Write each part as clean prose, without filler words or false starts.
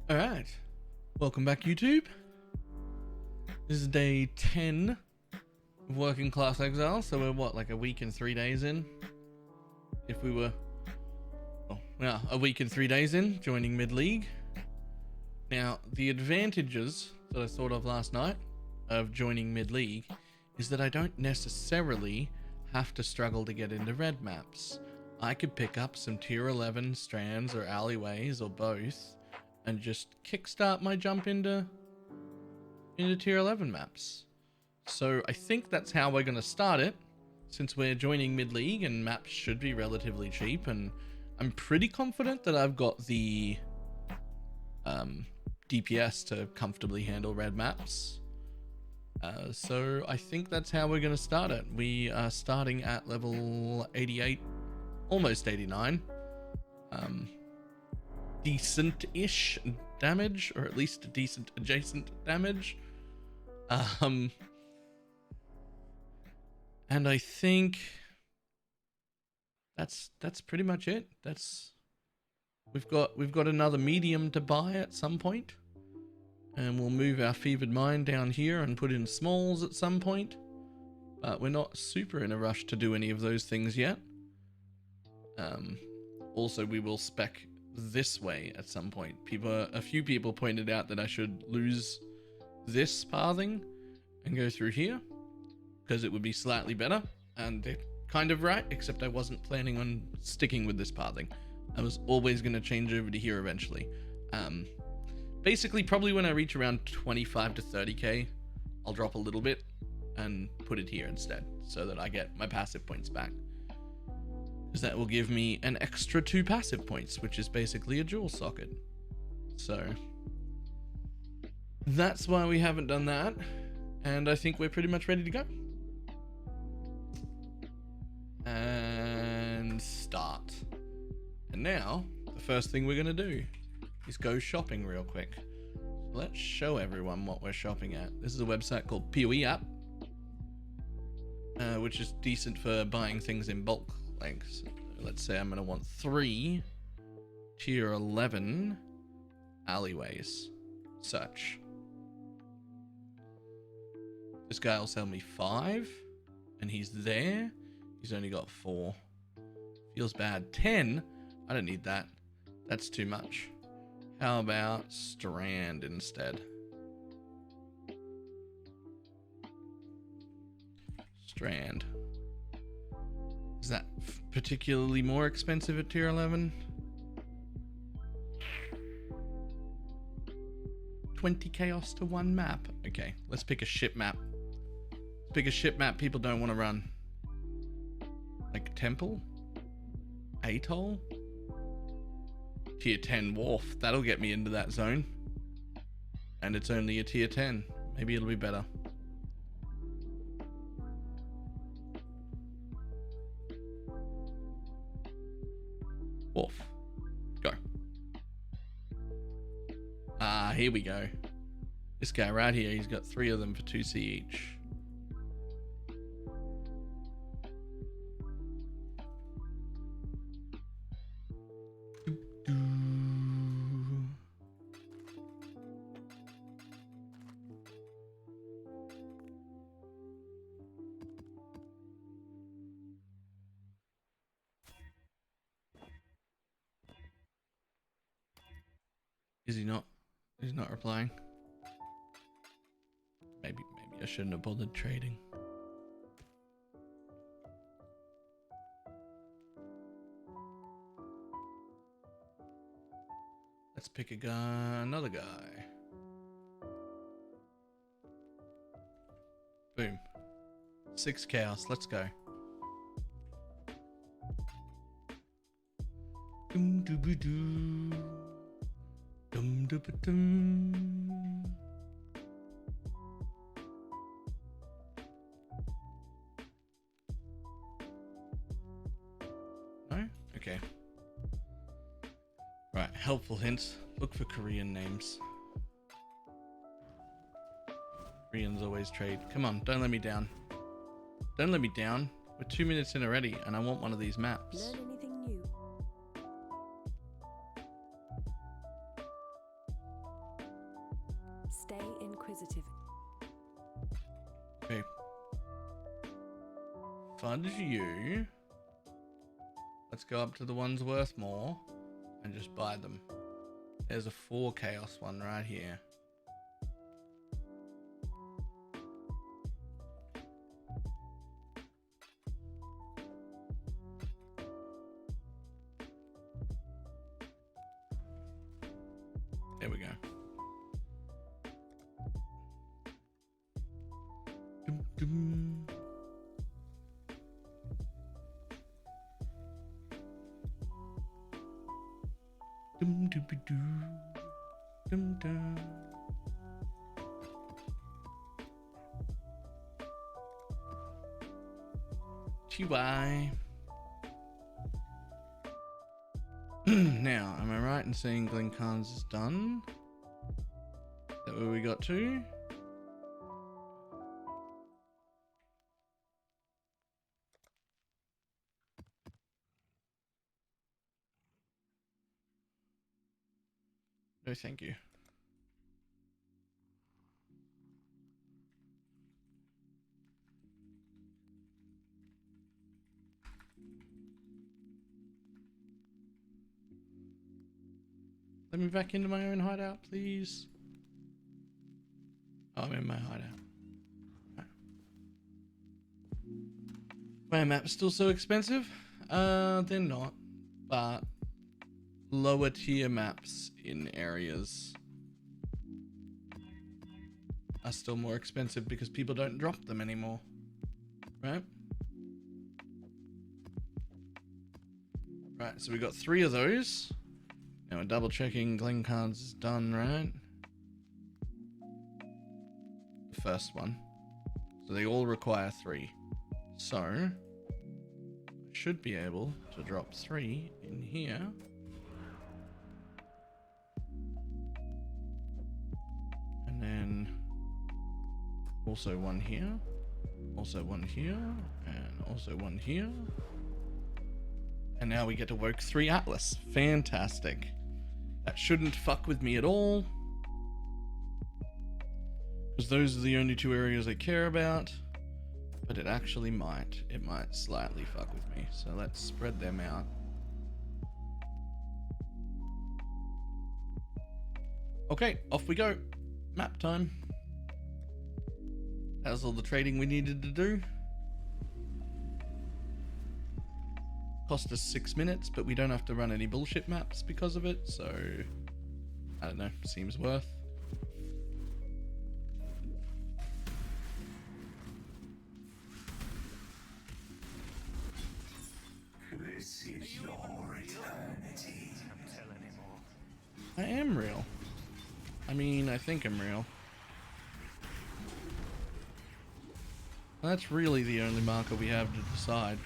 Alright, welcome back YouTube. This is day 10 of Working Class Exile, so we're what, like a week and 3 days in? If we were, a week and 3 days in, joining mid-league. Now, the advantages that I thought of last night of joining mid-league is that I don't necessarily have to struggle to get into red maps. I could pick up some tier 11 strands or alleyways or both and just kickstart my jump into tier 11 maps. So I think that's how we're going to start it, since we're joining mid-league and maps should be relatively cheap, and I'm pretty confident that I've got the DPS to comfortably handle red maps. So I think that's how we're going to start it. We are starting at level 88, almost 89. Decent-ish damage, or at least decent adjacent damage. And I think that's pretty much it. We've got another medium to buy at some point, and we'll move our fevered mind down here and put in smalls at some point, but we're not super in a rush to do any of those things yet. Also, we will spec this way at some point. A few people pointed out that I should lose this pathing and go through here because it would be slightly better, and they're kind of right, except I wasn't planning on sticking with this pathing. I was always going to change over to here eventually. Basically, probably when I reach around 25 to 30k, I'll drop a little bit and put it here instead, so that I get my passive points back. Because that will give me an extra 2 passive points, which is basically a dual socket. So that's why we haven't done that, and I think we're pretty much ready to go. And start. And now, the first thing we're going to do is go shopping real quick. So let's show everyone what we're shopping at. This is a website called PoE App, which is decent for buying things in bulk. Like, so let's say I'm going to want 3 tier 11 alleyways. Such. This guy will sell me 5, and he's there. He's only got 4. Feels bad. 10? I don't need that. That's too much. How about Strand instead? Strand. Is that particularly more expensive at tier 11? 20 chaos to 1 map. Okay, let's pick a ship map. Pick a ship map people don't want to run. Like Temple? Atoll? Tier 10 Wharf. That'll get me into that zone. And it's only a tier 10. Maybe it'll be better. Wharf. Go. Ah, here we go. This guy right here, he's got 3 of them for 2C each. Is he not? He's not replying. Maybe I shouldn't have bothered trading. Let's pick a guy, another guy. Boom. 6 chaos, let's go. Doom doo boo doo. Dum dum dum. No? Okay. Right, helpful hints. Look for Korean names. Koreans always trade. Come on, don't let me down. Don't let me down. We're 2 minutes in already, and I want one of these maps. Learn anything new? fudge you. Let's go up to the ones worth more and just buy them. There's a 4 chaos one right here. There we go. Dum, dum. Dum, doo, doo, dum, dum. Chihuahua. Now, am I right in saying Glencairn's is done? Is that where we got to? No, thank you. Let me back into my own hideout, please. Oh, I'm in my hideout. Right. My map's still so expensive? They're not, but lower tier maps in areas are still more expensive because people don't drop them anymore, right? Right, so we got 3 of those. Now we're double checking Glencairn's is done, right? The first one. So they all require 3. So I should be able to drop 3 in here. And then also 1 here. Also 1 here. And also 1 here. And now we get to work 3 Atlas. Fantastic. That shouldn't fuck with me at all, because those are the only 2 areas I care about, but it actually might. It might slightly fuck with me. So let's spread them out. Okay, off we go. Map time. That was all the trading we needed to do. Cost us 6 minutes, but we don't have to run any bullshit maps because of it, so I don't know, seems worth. This is your eternity. Can't tell anymore. I am real. I mean, I think I'm real. That's really the only marker we have to decide.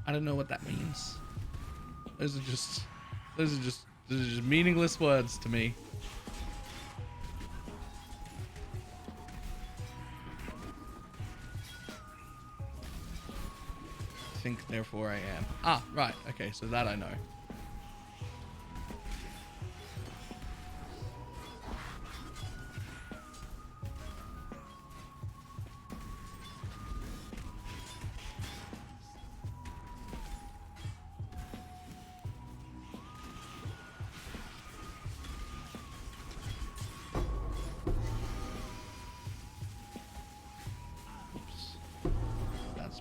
I don't know what that means. Those are just meaningless words to me. I think, therefore I am. Ah, right. Okay, so that I know.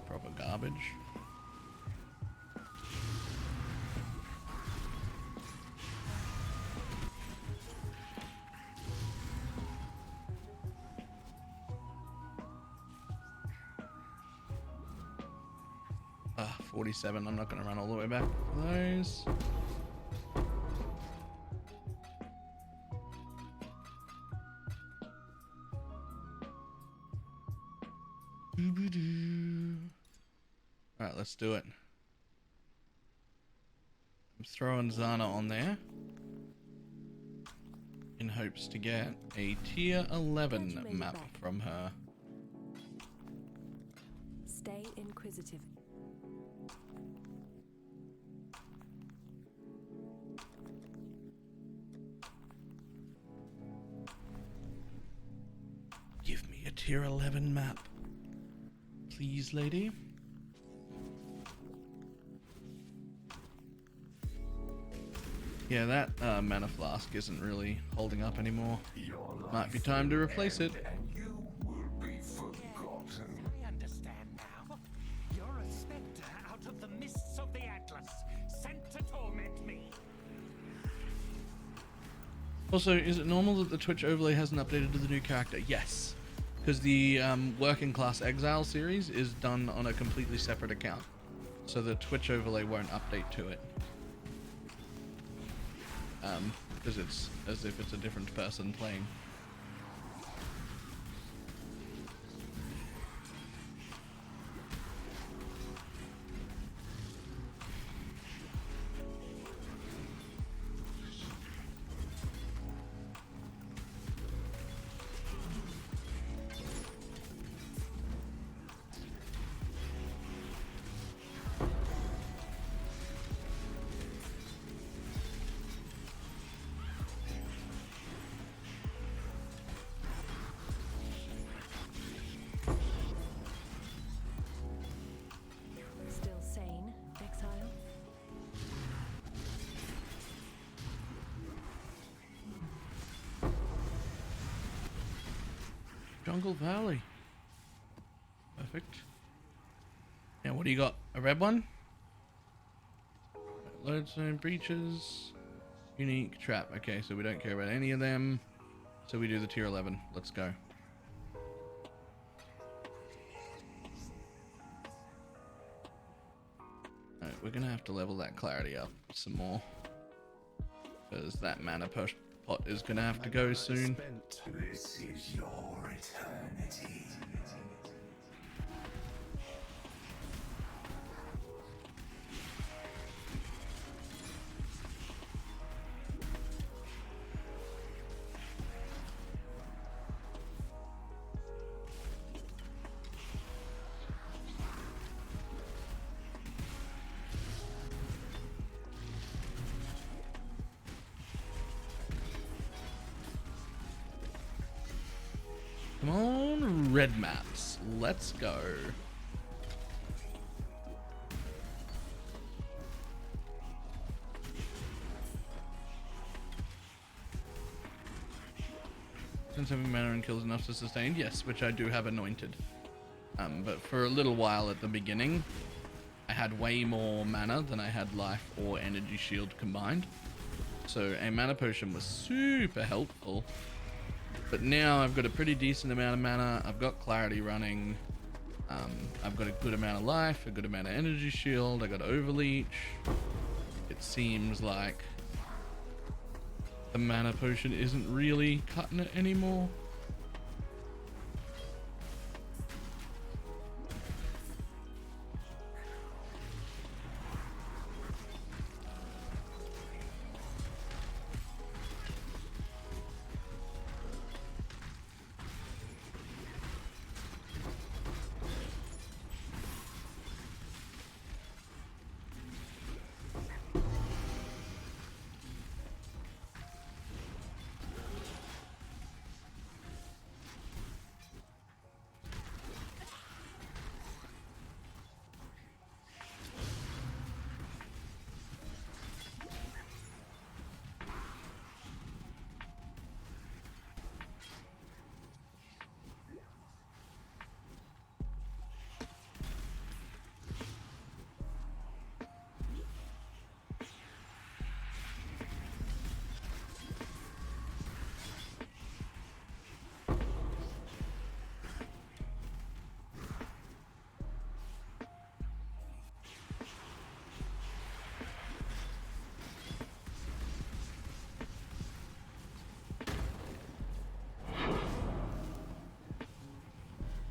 Proper garbage. Ah, 47. I'm not going to run all the way back for those. Alright, let's do it. I'm throwing Zana on there in hopes to get a tier 11 map from her. Stay inquisitive. Give me a tier 11 map. Please, lady. Yeah, that mana flask isn't really holding up anymore. Might be time to replace it. And you will be forgotten. I understand now. You're a spectre out of the mists of the Atlas, sent to torment me. Also, is it normal that the Twitch overlay hasn't updated to the new character? Yes, because the Working Class Exile series is done on a completely separate account, so the Twitch overlay won't update to it. Because it's as if it's a different person playing. Still sane, Exile? Jungle Valley. Perfect. Now, what do you got? A red one? Lodestone breaches. Unique trap. Okay, so we don't care about any of them. So we do the tier 11. Let's go. Alright, we're gonna have to level that clarity up some more. Because that mana pot is gonna have to go soon. This is your eternity. Come on, red maps. Let's go. Since having mana and kills enough to sustain, yes, which I do have anointed. But for a little while at the beginning, I had way more mana than I had life or energy shield combined. So a mana potion was super helpful. But now I've got a pretty decent amount of mana. I've got clarity running. I've got a good amount of life, a good amount of energy shield. I got overleach. It seems like the mana potion isn't really cutting it anymore.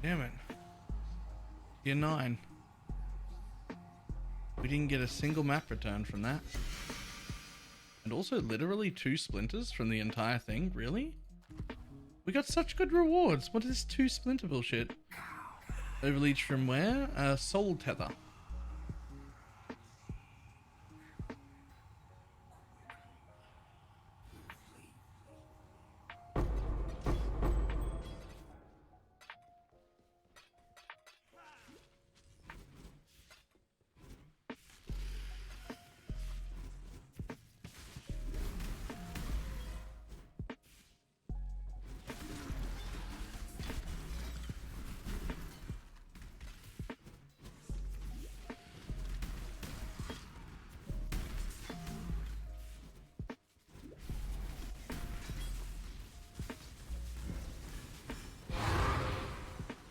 Damn it. Tier 9. We didn't get a single map return from that. And also literally 2 splinters from the entire thing. Really? We got such good rewards. What is 2 splinter bullshit? Overleach from where? Soul Tether.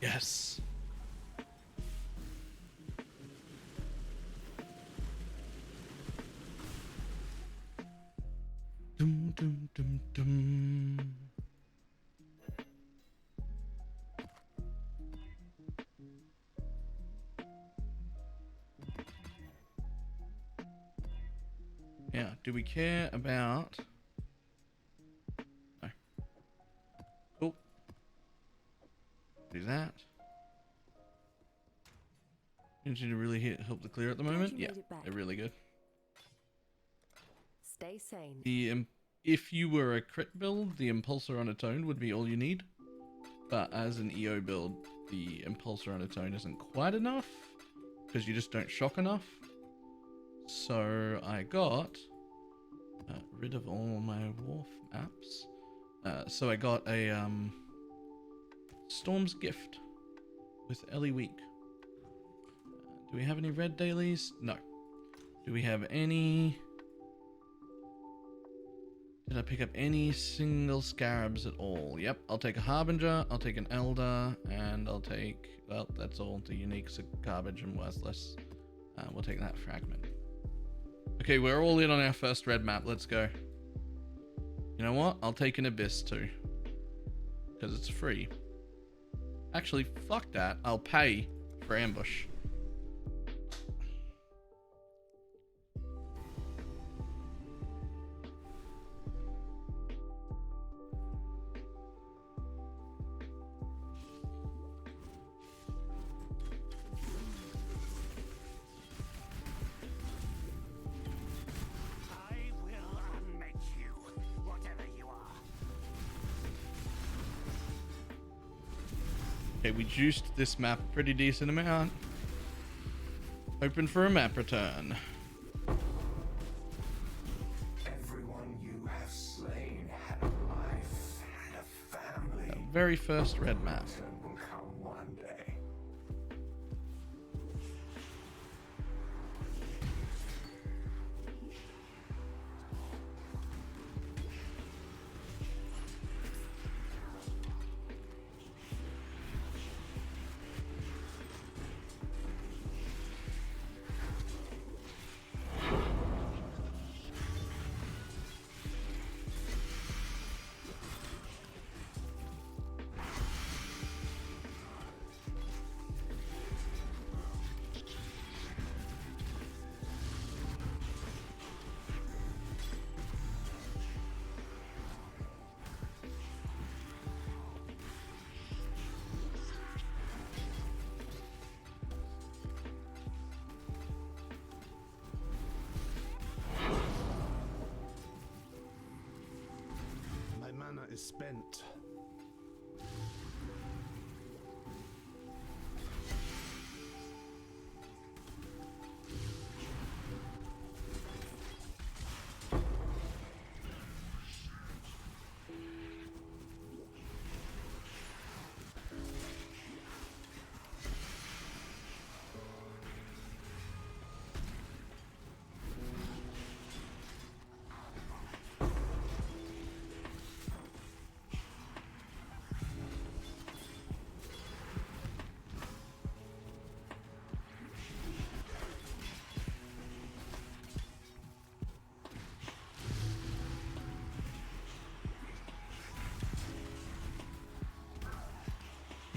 Yes. Dum dum dum dum. Yeah, do we care about... No. Cool. Do that. Need you to really help the clear at the moment. you Yeah, made it back. they're really good. Stay sane. The if you were a crit build, the impulsor on its own would be all you need. But as an EO build, the impulsor on its own isn't quite enough because you just don't shock enough. So I got rid of all my wharf maps. So I got a Storm's Gift with Ellie Week. Do we have any red dailies? No. Do we have any... Did I pick up any single scarabs at all? Yep, I'll take a Harbinger, I'll take an Elder, and I'll take... Well, that's all. The unique's garbage and worthless. We'll take that fragment. Okay, we're all in on our first red map. Let's go. You know what? I'll take an Abyss too. Because it's free. Actually, fuck that. I'll pay for Ambush. I will unmake you, whatever you are. Okay, we juiced this map a pretty decent amount. Hoping for a map return. Everyone you have slain had a life, had a family. Very first red map. Return will come one day. My mana is spent.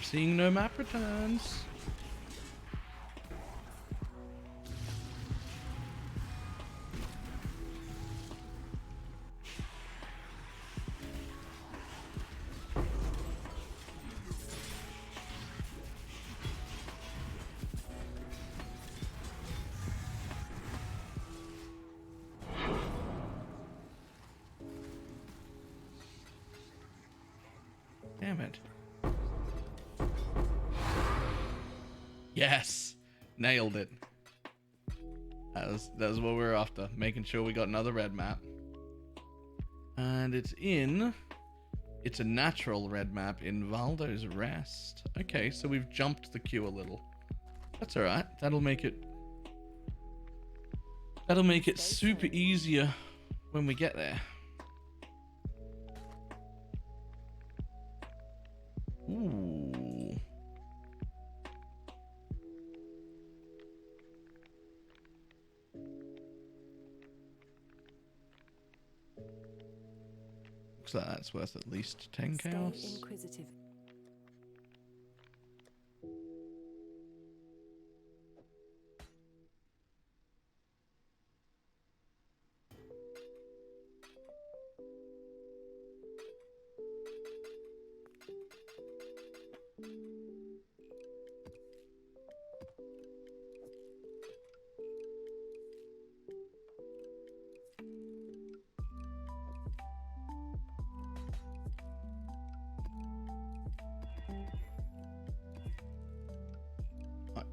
Seeing no map returns. Damn it. Yes! Nailed it. That was what we were after. Making sure we got another red map. And it's a natural red map in Valdo's Rest. Okay, so we've jumped the queue a little. That's alright. That'll make it super easier when we get there. Ooh. Looks like that's worth at least 10 Stay chaos. inquisitive.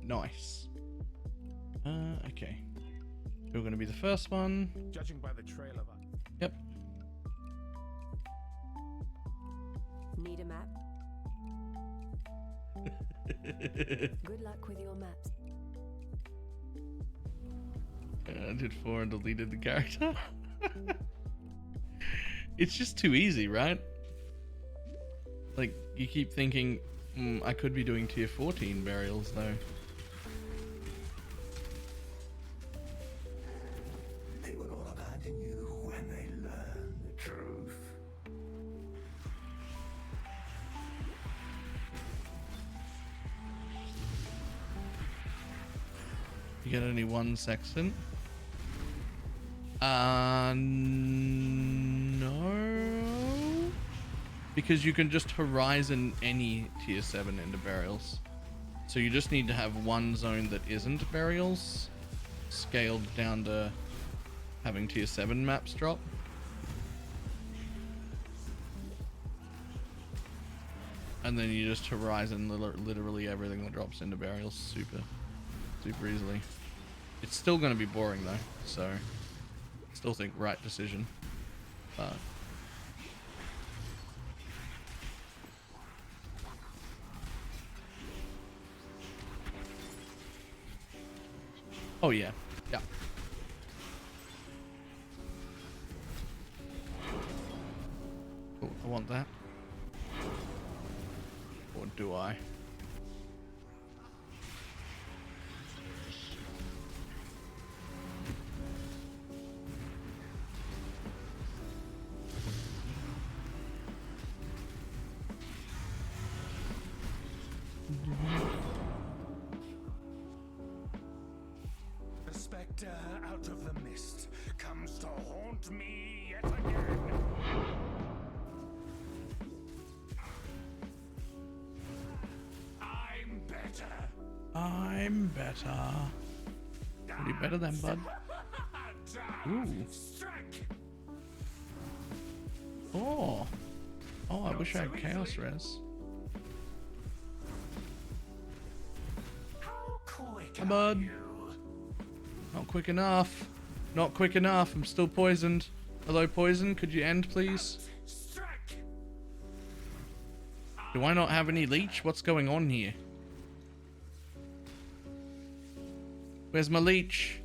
Nice. Okay. You're going to be the first one. Judging by the trail of us. Yep. Need a map? Good luck with your maps. I did 4 and deleted the character. It's just too easy, right? Like, you keep thinking, I could be doing tier 14 burials, though. They will all abandon you when they learn the truth. You get only one sextant. No. Because you can just horizon any tier 7 into burials. So you just need to have one zone that isn't burials, scaled down to having tier 7 maps drop. And then you just horizon literally everything that drops into burials super easily. It's still going to be boring though, so I still think right decision. But oh yeah. Yeah. Cool, I want that. Or do I? The spectre out of the mist comes to haunt me yet again. I'm better. I'm better. What are you better than, bud? Ooh. Strike. Oh. Oh, I wish I had chaos res. How quick Hi, bud. are you? Not quick enough. Not quick enough. I'm still poisoned. Hello, poison. Could you end, please? Strike. Do I not have any leech? What's going on here? Where's my leech?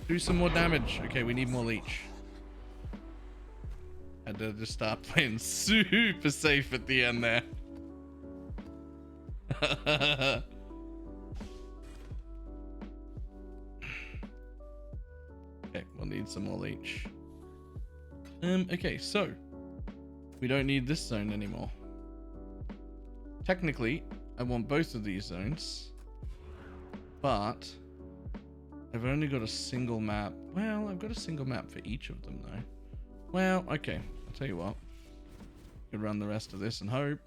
Do some more damage. Okay, we need more leech. Had to just start playing super safe at the end there. Okay, we'll need some more leech. Okay, so we don't need this zone anymore. Technically, I want both of these zones, but I've only got a single map. Well, I've got a single map for each of them though. Well, okay, I'll tell you what. Could run the rest of this and hope.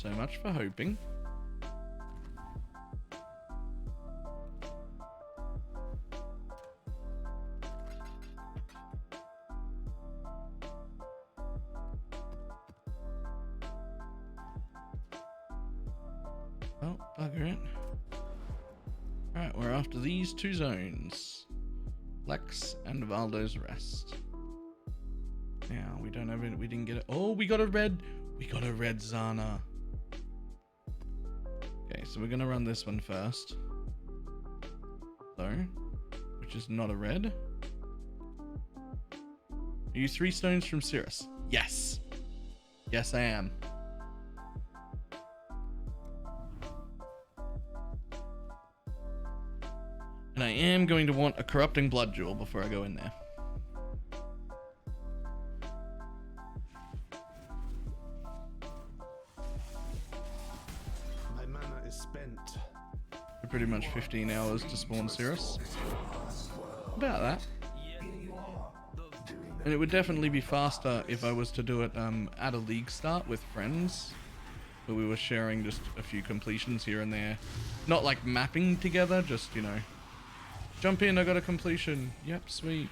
so much for hoping. Oh, bugger it. Alright, we're after these two zones. Lex and Valdo's Rest. Now, we don't have it. We didn't get it. Oh, we got a red. We got a red Zana. Okay, so we're going to run this one first. So, which is not a red. Are you 3 stones from Cirrus? Yes. Yes, I am. And I am going to want a Corrupting Blood Jewel before I go in there. My mana is spent. Pretty much 15 hours to spawn Cirrus. About that. And it would definitely be faster if I was to do it at a league start with friends, where we were sharing just a few completions here and there. Not like mapping together, just, you know, jump in, I got a completion. Yep, sweet.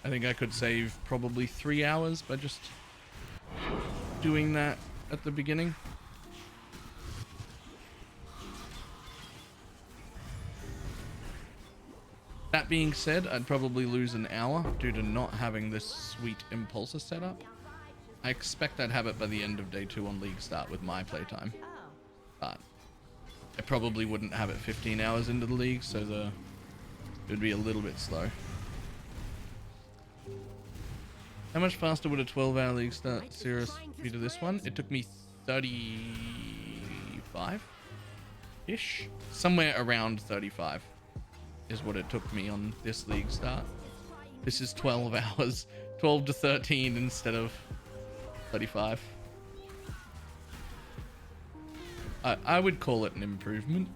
I think I could save probably 3 hours by just doing that at the beginning. That being said, I'd probably lose an hour due to not having this sweet impulsor set up. I expect I'd have it by the end of day 2 on league start with my playtime. But I probably wouldn't have it 15 hours into the league, so it would be a little bit slow. How much faster would a 12-hour league start Cirrus be to this one? It took me 35-ish? Somewhere around 35 is what it took me on this league start. This is 12 hours. 12 to 13 instead of 35. I would call it an improvement.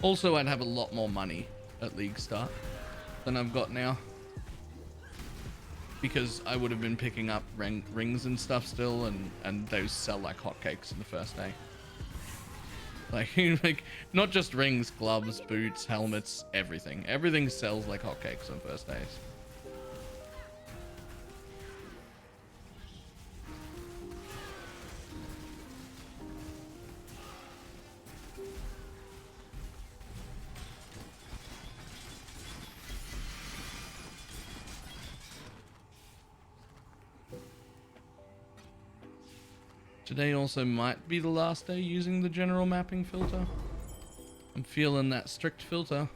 Also, I'd have a lot more money at league start than I've got now, because I would have been picking up rings and stuff still, and those sell like hotcakes in the first day. Like not just rings, gloves, boots, helmets, everything. Everything sells like hotcakes on first days. Today also might be the last day using the general mapping filter. I'm feeling that strict filter.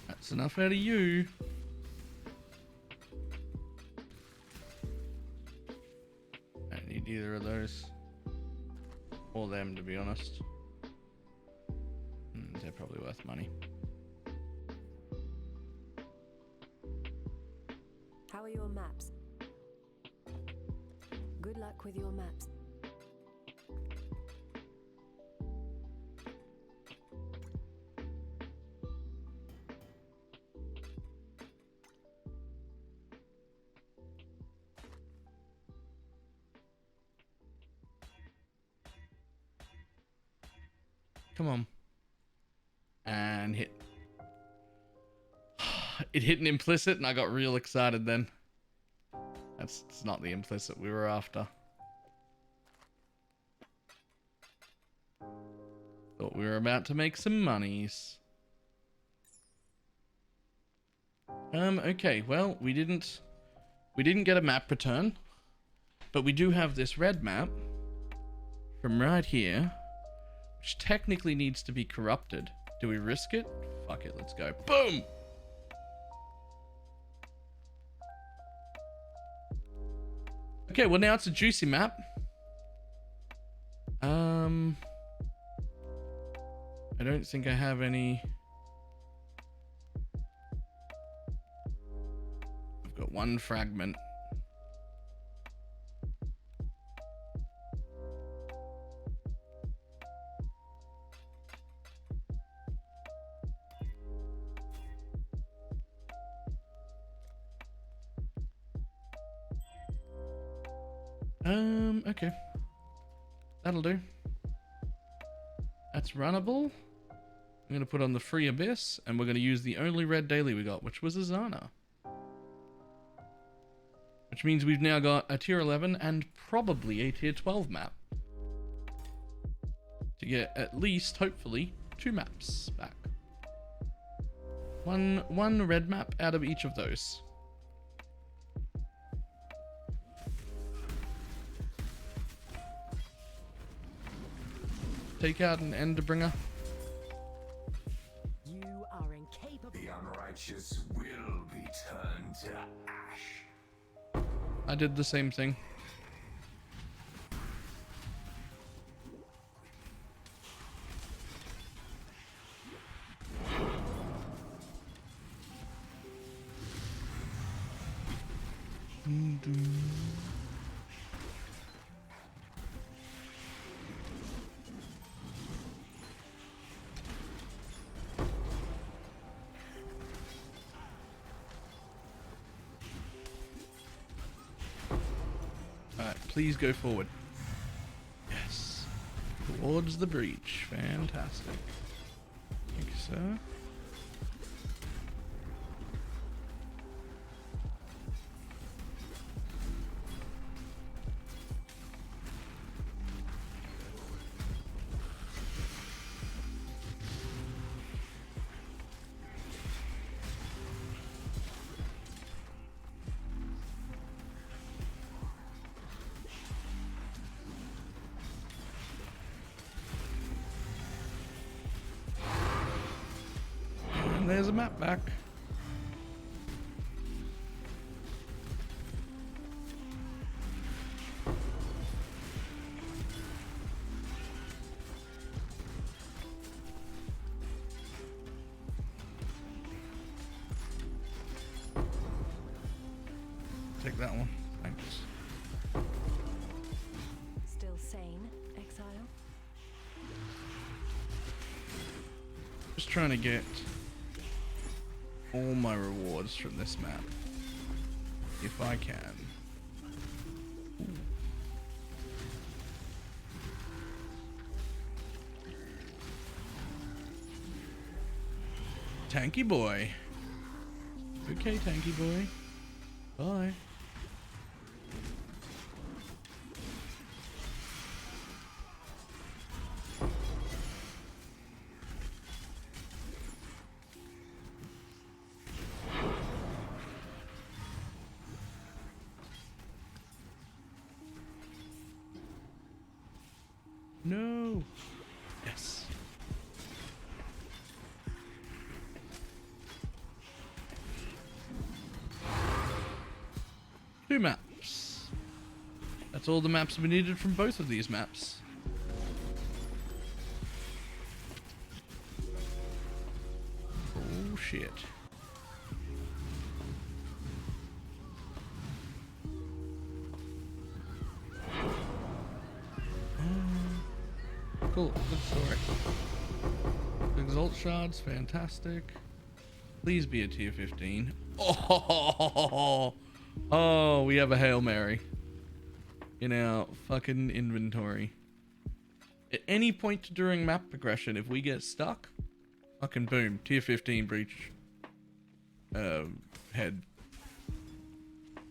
That's enough out of you. I don't need either of those. Or them, to be honest. They're probably worth money. How are your maps? Good luck with your maps. Come on. And hit. It hit an implicit and I got real excited then. It's not the implicit we were after. Thought we were about to make some monies. Okay, well, we didn't get a map return, but we do have this red map from right here, which technically needs to be corrupted. Do we risk it? Fuck it, let's go. Boom! Okay, well now it's a juicy map. I don't think I have any. I've got one fragment. Okay. That'll do. That's runnable. I'm going to put on the free abyss, and we're going to use the only red daily we got, which was Zizaran. Which means we've now got a tier 11 and probably a tier 12 map. To get at least, hopefully, 2 maps back. One red map out of each of those. Take out an Enderbringer. You are incapable. The unrighteous will be turned to ash. I did the same thing. Please go forward. Yes. Towards the breach. Fantastic. Thank you, sir. There's a map back. Take that one. Thanks. Still sane, Exile? Just trying to get all my rewards from this map, if I can. Ooh. Tanky boy. Okay, tanky boy. Bye. No. Yes. Two maps. That's all the maps we needed from both of these maps. Oh shit. Cool, good story. Exalt shards, fantastic. Please be a tier 15. Oh, we have a Hail Mary in our fucking inventory. At any point during map progression, if we get stuck, fucking boom, tier 15 breach. Head.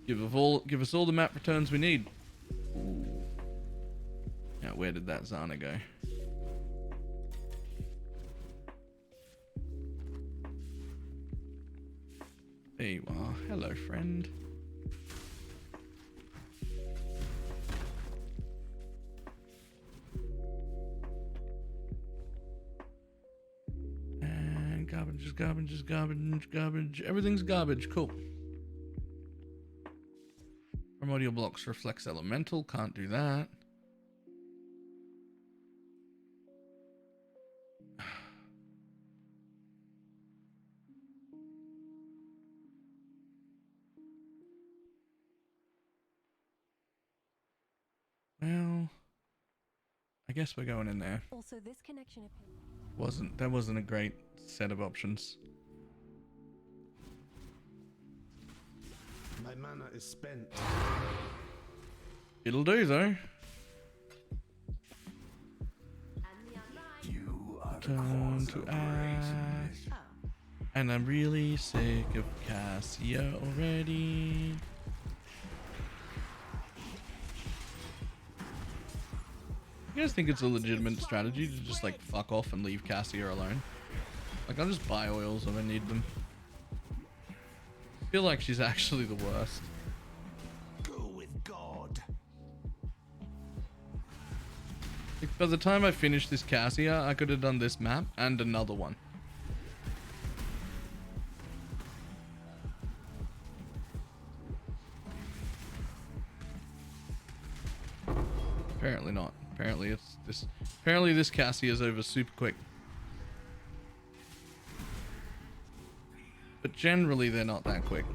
Give us all the map returns we need. Ooh. Now, where did that Zana go? There you are. Hello, friend. And garbage is garbage is garbage, garbage. Everything's garbage. Cool. Primordial blocks reflects elemental. Can't do that. Well, I guess we're going in there. Also, this connection That wasn't a great set of options. My mana is spent. It'll do though. You are the Turn cause to of great ash. And I'm really sick of Cassia already. You guys think it's a legitimate strategy to just like fuck off and leave Cassia alone? Like, I'll just buy oils when I need them. I feel like she's actually the worst. Go with God. Like, by the time I finish this Cassia, I could have done this map and another one. Apparently not. Apparently this Cassia is over super quick. But generally they're not that quick.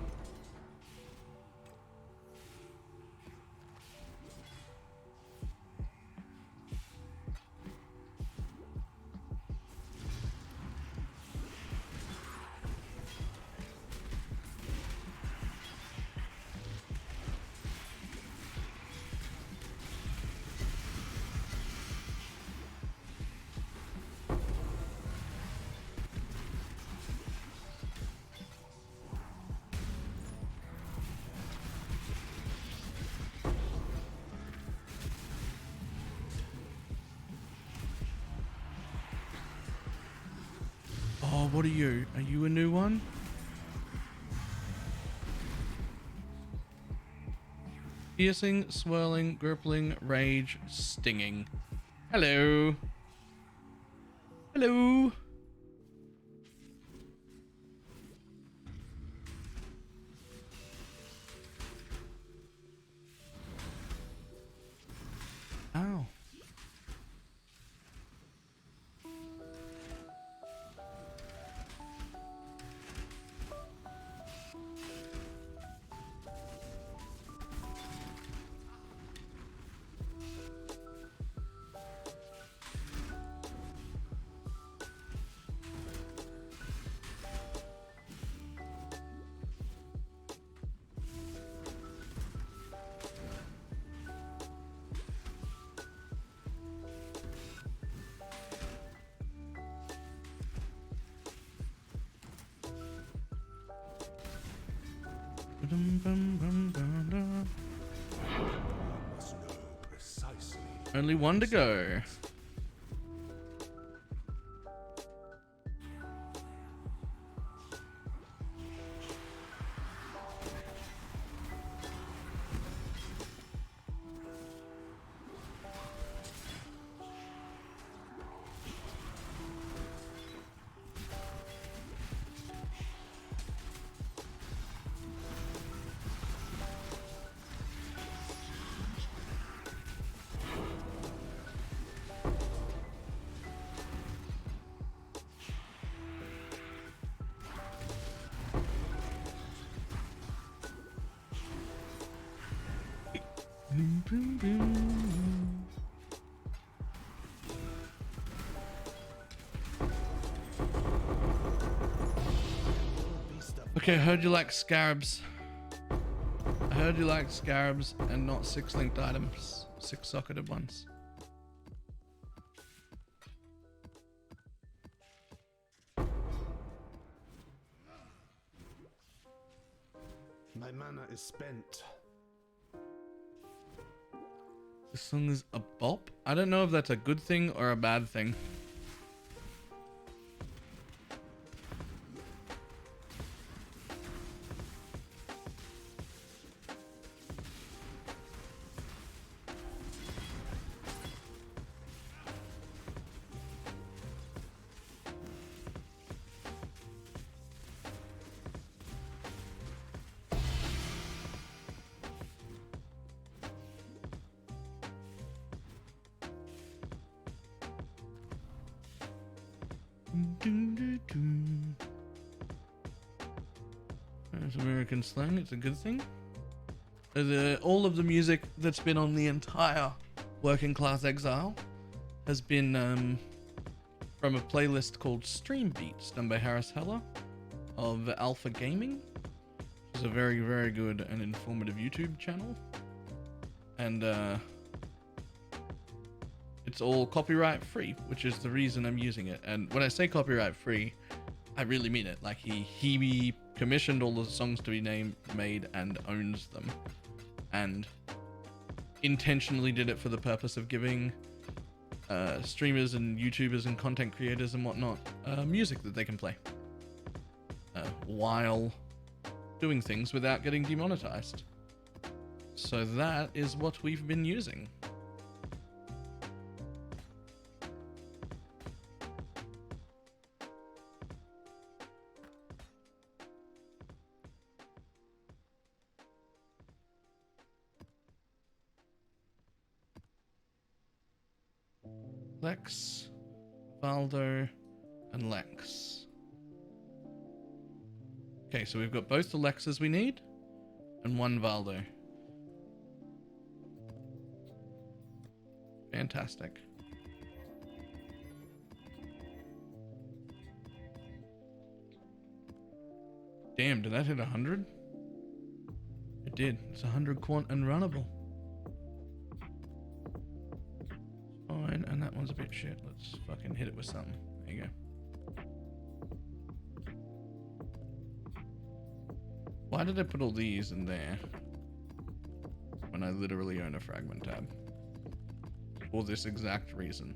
Oh, what are you? Are you a new one? Piercing, swirling, grippling, rage, stinging. Hello. Hello. Ow. must know precisely. Only one to go. Okay, I heard you like scarabs. I heard you like scarabs and not 6 linked items. 6 socketed ones. is spent. This song is a bop. I don't know if that's a good thing or a bad thing. That's American slang. It's a good thing. All of the music that's been on the entire Working Class Exile has been from a playlist called Stream Beats done by Harris Heller of Alpha Gaming, which is a very, very good and informative YouTube channel. And it's all copyright free, which is the reason I'm using it. And when I say copyright free, I really mean it. Like he commissioned all the songs to be made and owns them, and intentionally did it for the purpose of giving streamers and YouTubers and content creators and whatnot music that they can play while doing things without getting demonetized. So that is what we've been using. Lex, Valdo, and Lex. Okay, so we've got both the Lexes we need and one Valdo. Fantastic. Damn, did that hit 100? It did. It's 100 quant and runnable. Fine, and that one's a bit shit. Let's fucking hit it with something. There you go. Why did I put all these in there when I literally own a fragment tab? For this exact reason.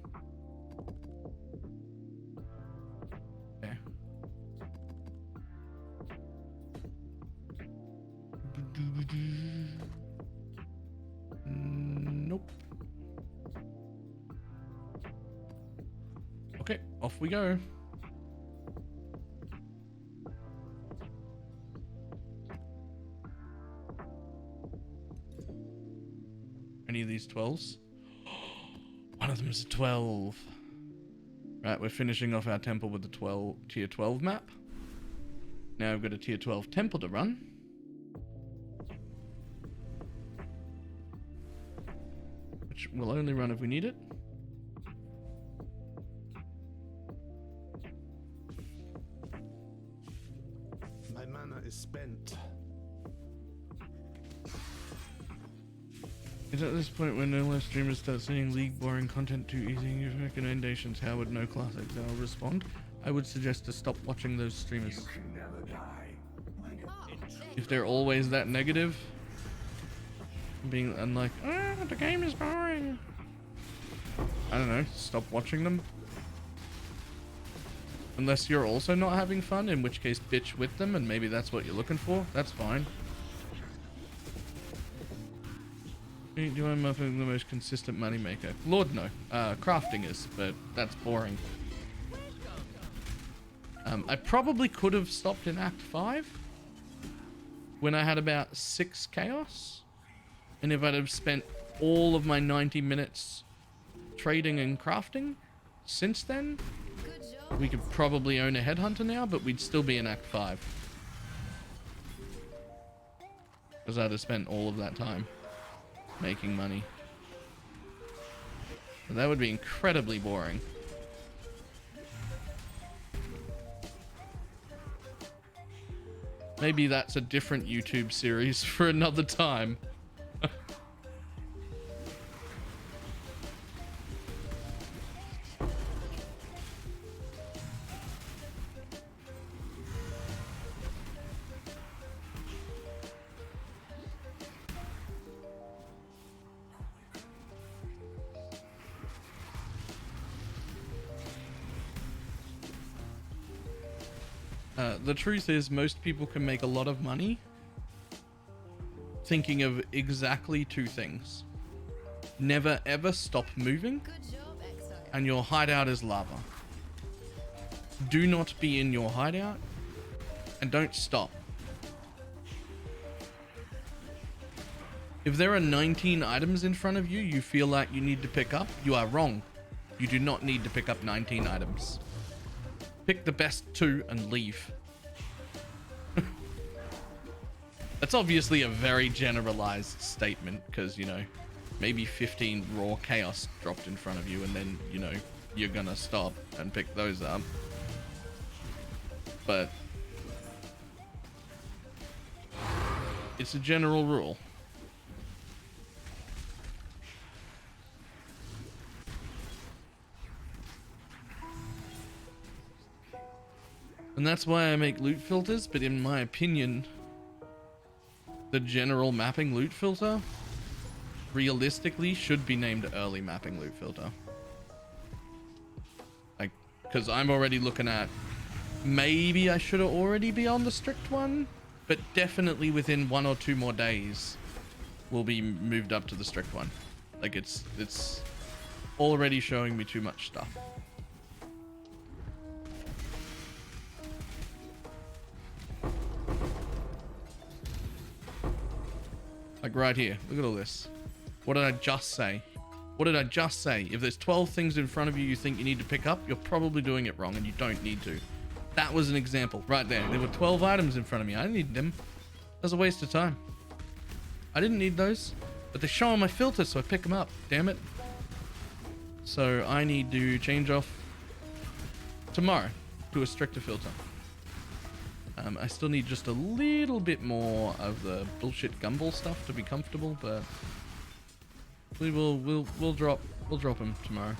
Okay. Nope. Okay, off we go. Any of these 12s? One of them is a 12. Right, we're finishing off our temple with the tier 12 map. Now I've got a tier 12 temple to run. Which will only run if we need it. My mana is spent. It's at this point when no less streamers start seeing league boring content too easy. Your recommendations, how would no Class Exile respond? I would suggest to stop watching those streamers. You can never die. If they're always that negative, being like, the game is boring. I don't know, stop watching them. Unless you're also not having fun, in which case bitch with them, and maybe that's what you're looking for. That's fine. Do I muffin the most consistent moneymaker? Lord, no. Crafting is, but that's boring. I probably could have stopped in Act 5 when I had about 6 chaos. And if I'd have spent all of my 90 minutes trading and crafting since then, we could probably own a headhunter now, but we'd still be in Act 5. Because I'd have spent all of that time making money. But that would be incredibly boring. Maybe that's a different YouTube series for another time. The truth is, most people can make a lot of money thinking of exactly two things. Never ever stop moving, and your hideout is lava. Do not be in your hideout, and don't stop. If there are 19 items in front of you you feel like you need to pick up, you are wrong. You do not need to pick up 19 items. Pick the best 2 and leave. That's obviously a very generalized statement because, you know, maybe 15 raw chaos dropped in front of you and then, you know, you're gonna stop and pick those up. But it's a general rule. And that's why I make loot filters, but in my opinion, the general mapping loot filter realistically should be named early mapping loot filter. Like, because I'm already looking at, maybe I should already be on the strict one, but definitely within 1 or 2 more days will be moved up to the strict one. Like, it's already showing me too much stuff. Like right here, look at all this. What did I just say? What did I just say? If there's 12 things in front of you you think you need to pick up, you're probably doing it wrong and you don't need to. That was an example right there. There were 12 items in front of me. I didn't need them. That was a waste of time. I didn't need those, but they show on my filter, so I pick them up. Damn it. So I need to change off tomorrow to a stricter filter. I still need just a little bit more of the bullshit gumball stuff to be comfortable, but we'll drop them tomorrow.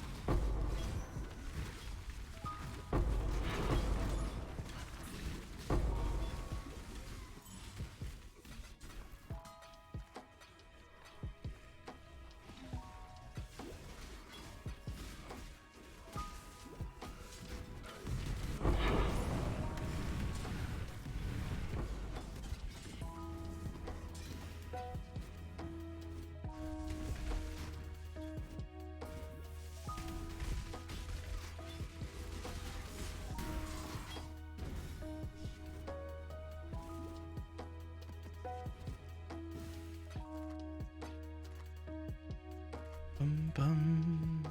Bum, bum.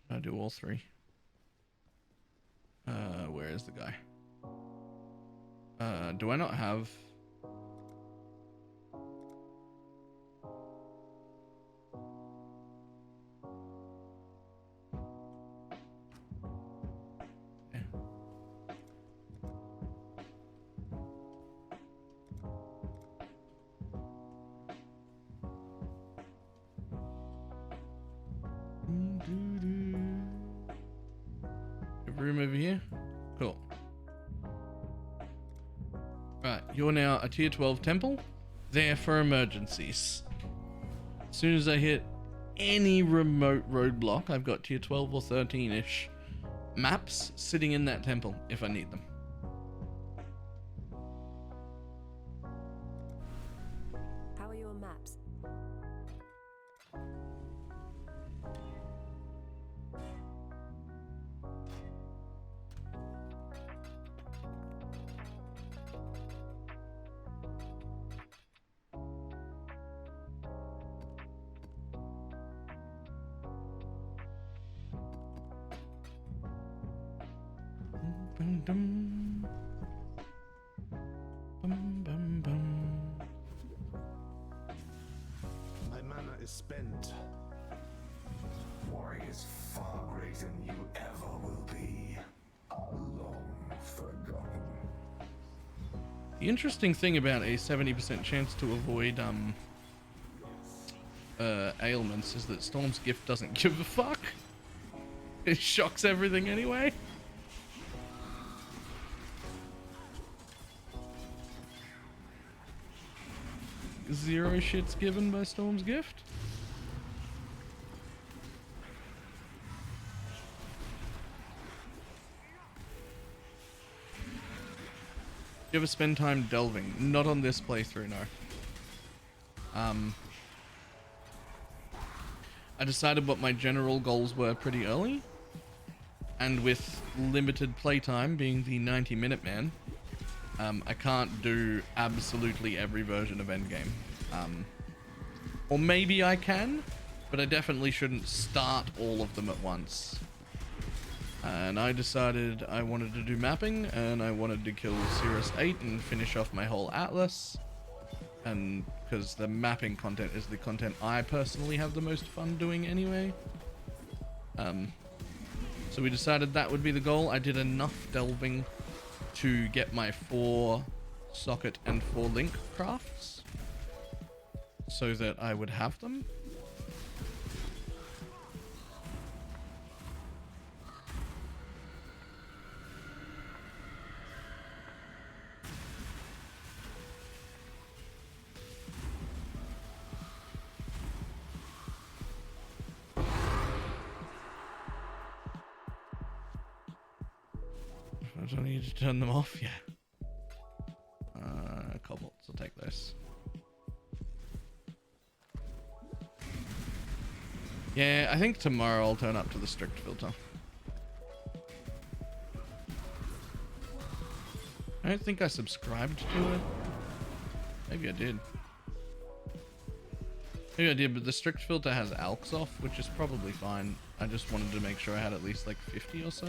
Can I do all 3? Where is the guy? Do I not have... Room over here. Cool. Right, you're now a tier 12 temple, there for emergencies. As soon as I hit any remote roadblock, I've got tier 12 or 13-ish maps sitting in that temple if I need them. How are your maps? Bum, dum. Bum, bum, bum. My mana is spent. Warriors far greater than you ever will be. Long forgotten. The interesting thing about a 70% chance to avoid ailments is that Storm's Gift doesn't give a fuck. It shocks everything anyway. Zero shits given by Storm's Gift. You ever spend time delving? Not on this playthrough, no. I decided what my general goals were pretty early, and with limited playtime being the 90-minute man, I can't do absolutely every version of Endgame. Or maybe I can, but I definitely shouldn't start all of them at once. And I decided I wanted to do mapping, and I wanted to kill Cirrus 8 and finish off my whole atlas. And because the mapping content is the content I personally have the most fun doing anyway. So we decided that would be the goal. I did enough delving to get my 4 socket and 4 link crafts so that I would have them. I don't need to turn them off, yeah. Cobalts, I'll take this. Yeah, I think tomorrow I'll turn up to the strict filter. I don't think I subscribed to it. Maybe I did. Maybe I did, but the strict filter has alks off, which is probably fine. I just wanted to make sure I had at least like 50 or so.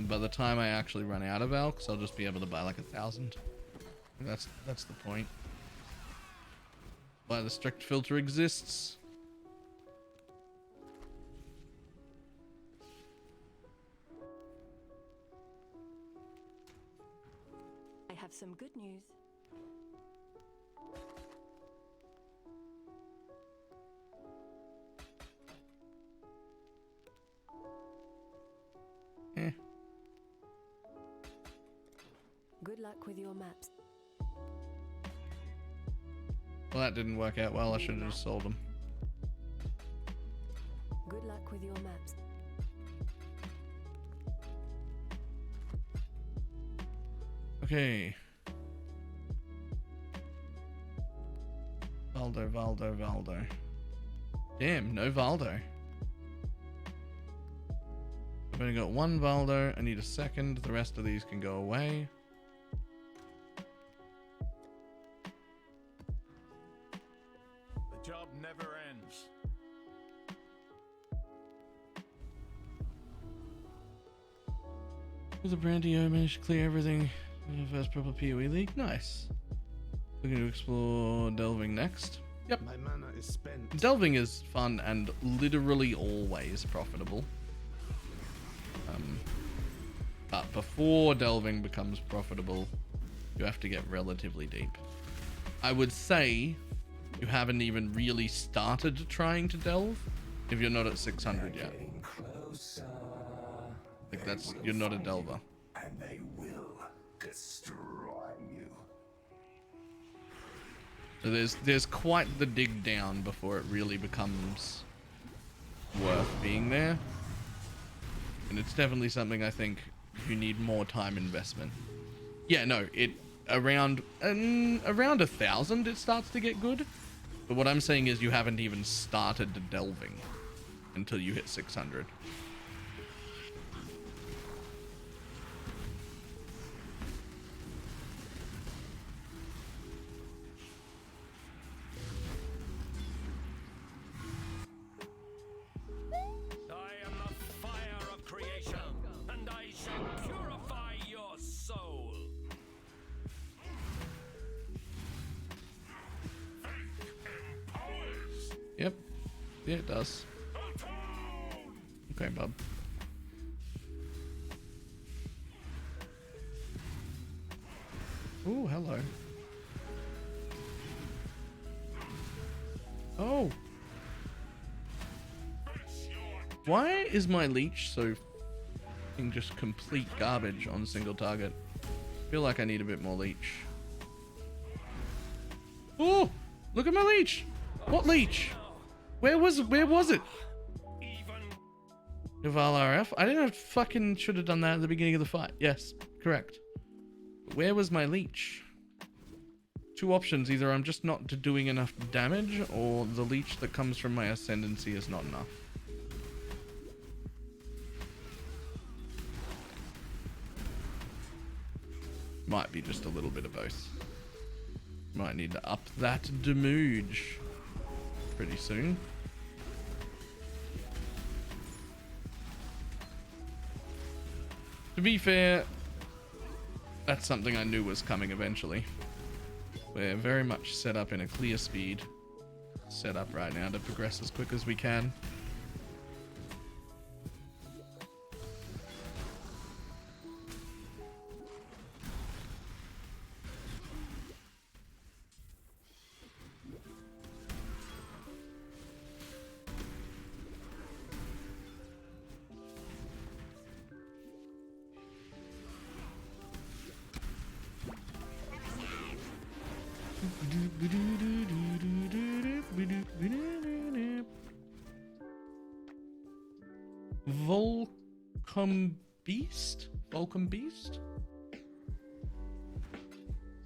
By the time I actually run out of alks, I'll just be able to buy like 1,000. That's the point. Why the strict filter exists. I have some good news. Eh. Good luck with your maps. Well, that didn't work out well. I should have just sold them. Good luck with your maps. Okay. Valdo. Damn, no Valdo. I've only got 1 Valdo. I need a second. The rest of these can go away. The job never ends. With a brandy, I managed to clear everything in the first proper PoE league. Nice. We're going to explore delving next. Yep. My mana is spent. Delving is fun and literally always profitable. But before delving becomes profitable, you have to get relatively deep. I would say you haven't even really started trying to delve if you're not at 600 yet. Getting closer. Like that's, you're not a delver. And they will destroy you. So there's quite the dig down before it really becomes worth being there. And it's definitely something I think you need more time investment. Yeah, no, it around 1,000 it starts to get good. But what I'm saying is you haven't even started delving until you hit 600. I am the fire of creation, and I shall purify your soul. Yep. Yeah, it does. Okay, bub. Ooh, hello. Oh. Why is my leech so f***ing just complete garbage on single target? I feel like I need a bit more leech. Oh, look at my leech. What leech? Where was it? Naval RF? I didn't have fucking should have done that at the beginning of the fight. Yes, correct. Where was my leech? Two options, either I'm just not doing enough damage, or the leech that comes from my ascendancy is not enough. Might be just a little bit of both. Might need to up that damage pretty soon. To be fair, that's something I knew was coming eventually. We're very much set up in a clear speed setup right now to progress as quick as we can. Volcom Beast?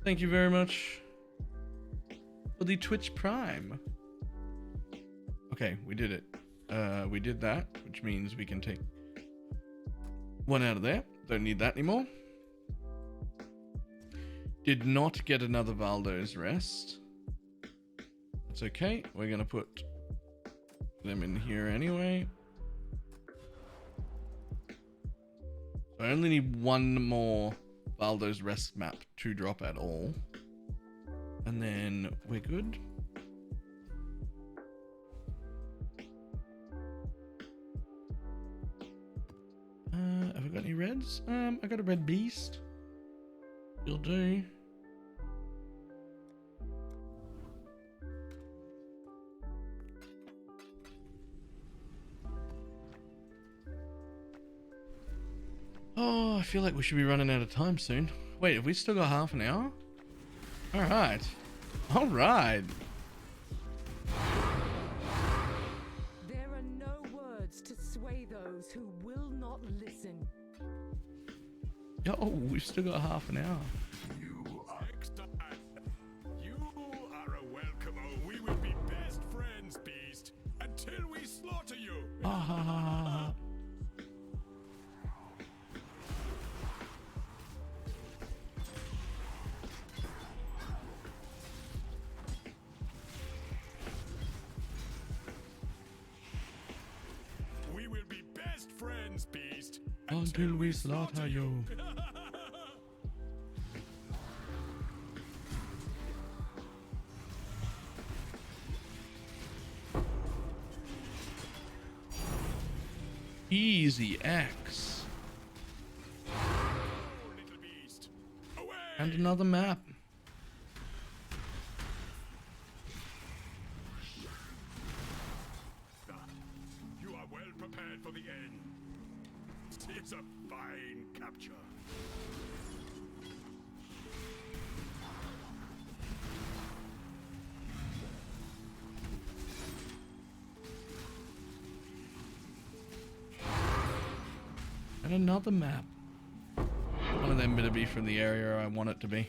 Thank you very much for the Twitch Prime. Okay, we did it. We did that, which means we can take one out of there. Don't need that anymore. Did not get another Valdo's Rest. It's okay. We're going to put them in here anyway. I only need one more Valdo's Rest map to drop at all. And then we're good. Have I got any reds? I got a red beast. You'll do. Oh, I feel like we should be running out of time soon. Wait, have we still got half an hour? Alright. Alright. There are no words to sway those who will not listen. Oh, we've still got half an hour. You are a welcome. Oh, we will be best friends, Beast, until we slaughter you. Ah. We will be best friends, Beast, Until we slaughter you. Easy X. Little beast. Away! And another map. You are well prepared for the end. It's a fine capture. And another map. One of them better be from the area I want it to be.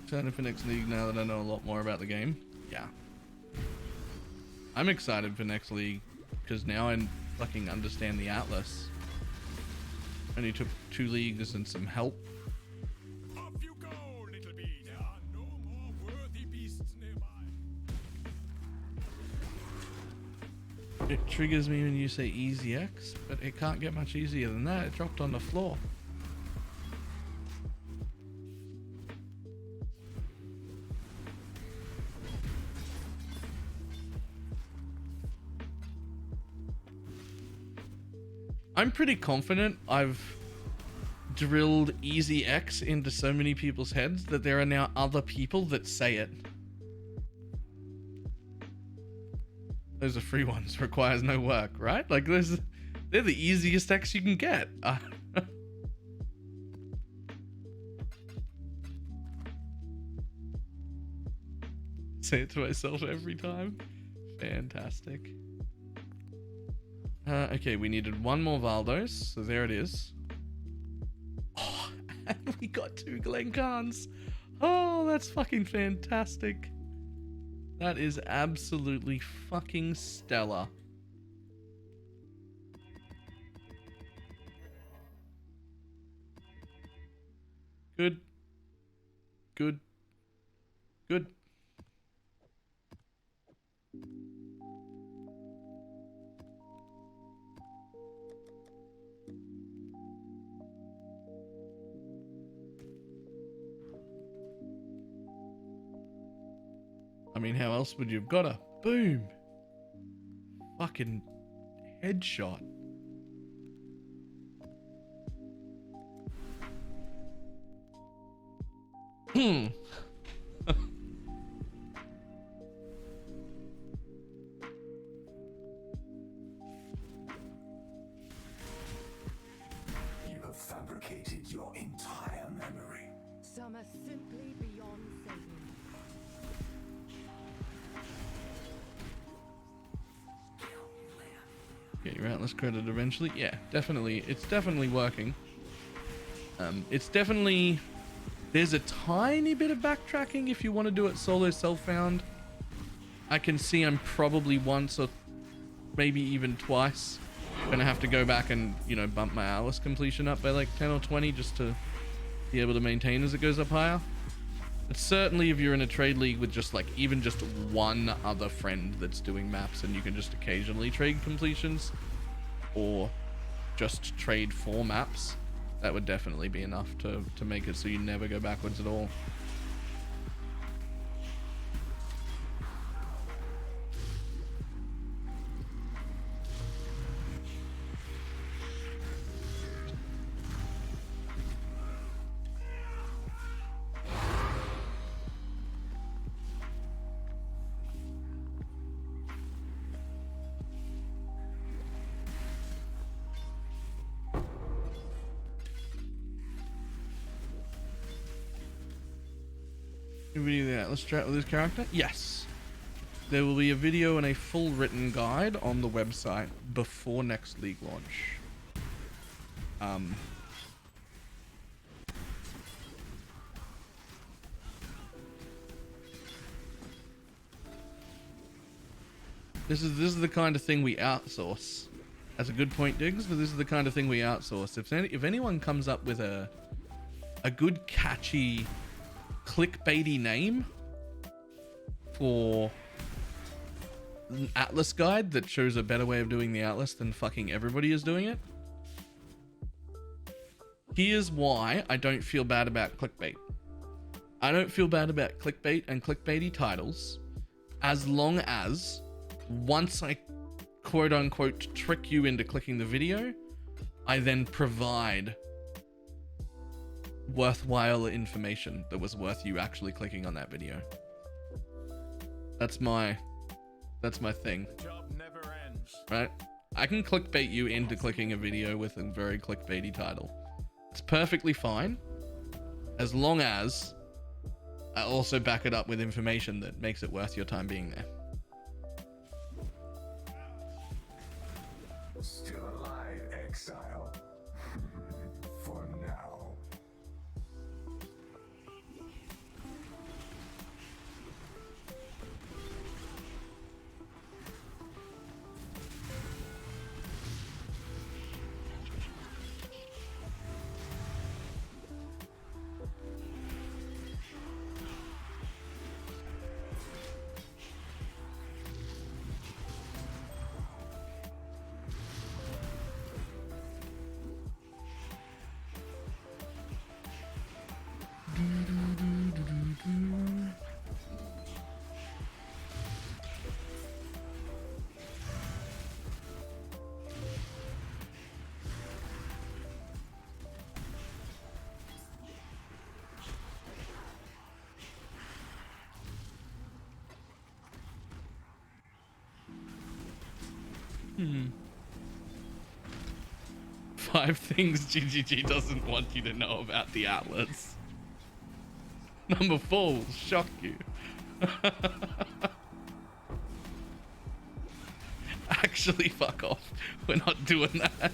Excited for next league now that I know a lot more about the game. Yeah. I'm excited for next league because now I fucking understand the Atlas. Only took 2 leagues and some help. Off you go, little bee. There are no more worthy beasts nearby. It triggers me when you say easy X, but it can't get much easier than that. It dropped on the floor. I'm pretty confident I've drilled easy X into so many people's heads that there are now other people that say it. Those are free ones, requires no work, right? Like they're the easiest X you can get. Say it to myself every time. Fantastic. Okay, we needed one more Valdos, so there it is. Oh, and we got 2 Glencans. Oh, that's fucking fantastic. That is absolutely fucking stellar. Good. Good. Good. I mean, how else would you have got a boom? Fucking headshot. Hmm. You have fabricated your entire memory. Some are simply beyond saving. Get your Atlas credit eventually. Yeah, definitely. It's definitely working. It's definitely... There's a tiny bit of backtracking if you want to do it solo self-found. I can see I'm probably once or maybe even twice gonna have to go back and, you know, bump my Atlas completion up by like 10 or 20 just to be able to maintain as it goes up higher. But certainly if you're in a trade league with just like even just one other friend that's doing maps and you can just occasionally trade completions or just trade 4 maps, that would definitely be enough to make it so you never go backwards at all. Video of the Atlas strat with this character? Yes. There will be a video and a full written guide on the website before next league launch. This is the kind of thing we outsource. That's a good point, Diggs, but this is the kind of thing we outsource. If anyone comes up with a good catchy clickbaity name for an Atlas guide that shows a better way of doing the Atlas than fucking everybody is doing it, here's why I don't feel bad about clickbait. I don't feel bad about clickbait and clickbaity titles as long as once I quote unquote trick you into clicking the video, I then provide worthwhile information that was worth you actually clicking on that video. That's my thing. The job never ends. Right? I can clickbait you into clicking a video with a very clickbaity title. It's perfectly fine as long as I also back it up with information that makes it worth your time being there. Still alive, exile. For now. Five things GGG doesn't want you to know about the Atlas. Number 4 will shock you. Actually, fuck off. We're not doing that.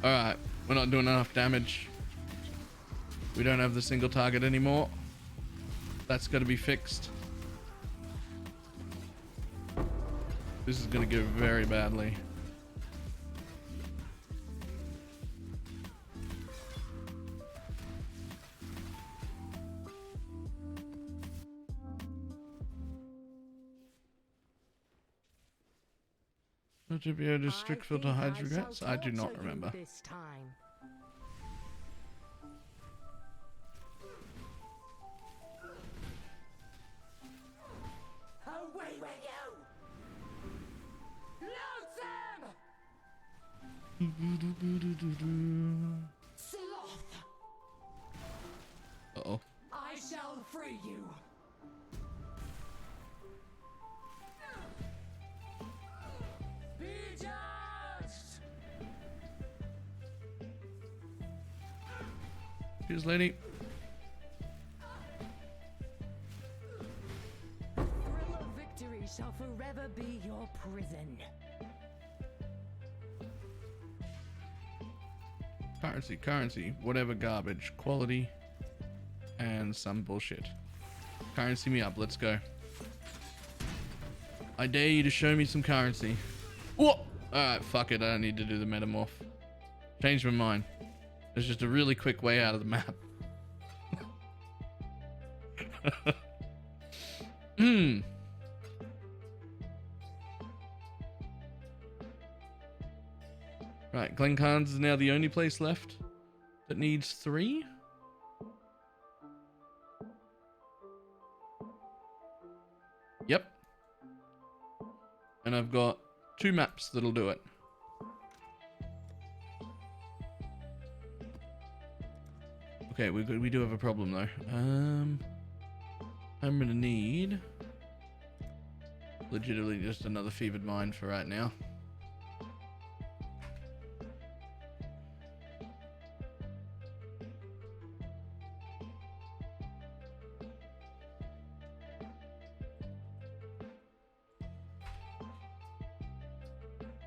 Alright, we're not doing enough damage. We don't have the single target anymore. That's got to be fixed. This is going to go very badly. Would you be able to strict filter hides regrets? I do not remember. This time. Away with you! Load them! Sloth! Uh-oh. I shall free you! Be judged! Cheers, lady. Thrill of victory shall forever be your prison. Currency, whatever garbage, quality, and some bullshit. Currency me up, let's go. I dare you to show me some currency. Whoa! Alright, fuck it, I don't need to do the metamorph. Changed my mind. There's just a really quick way out of the map. Right, Glencairn's is now the only place left that needs 3. Yep. And I've got 2 maps that'll do it. Okay, we do have a problem though. I'm gonna need legitimately just another fevered mine for right now.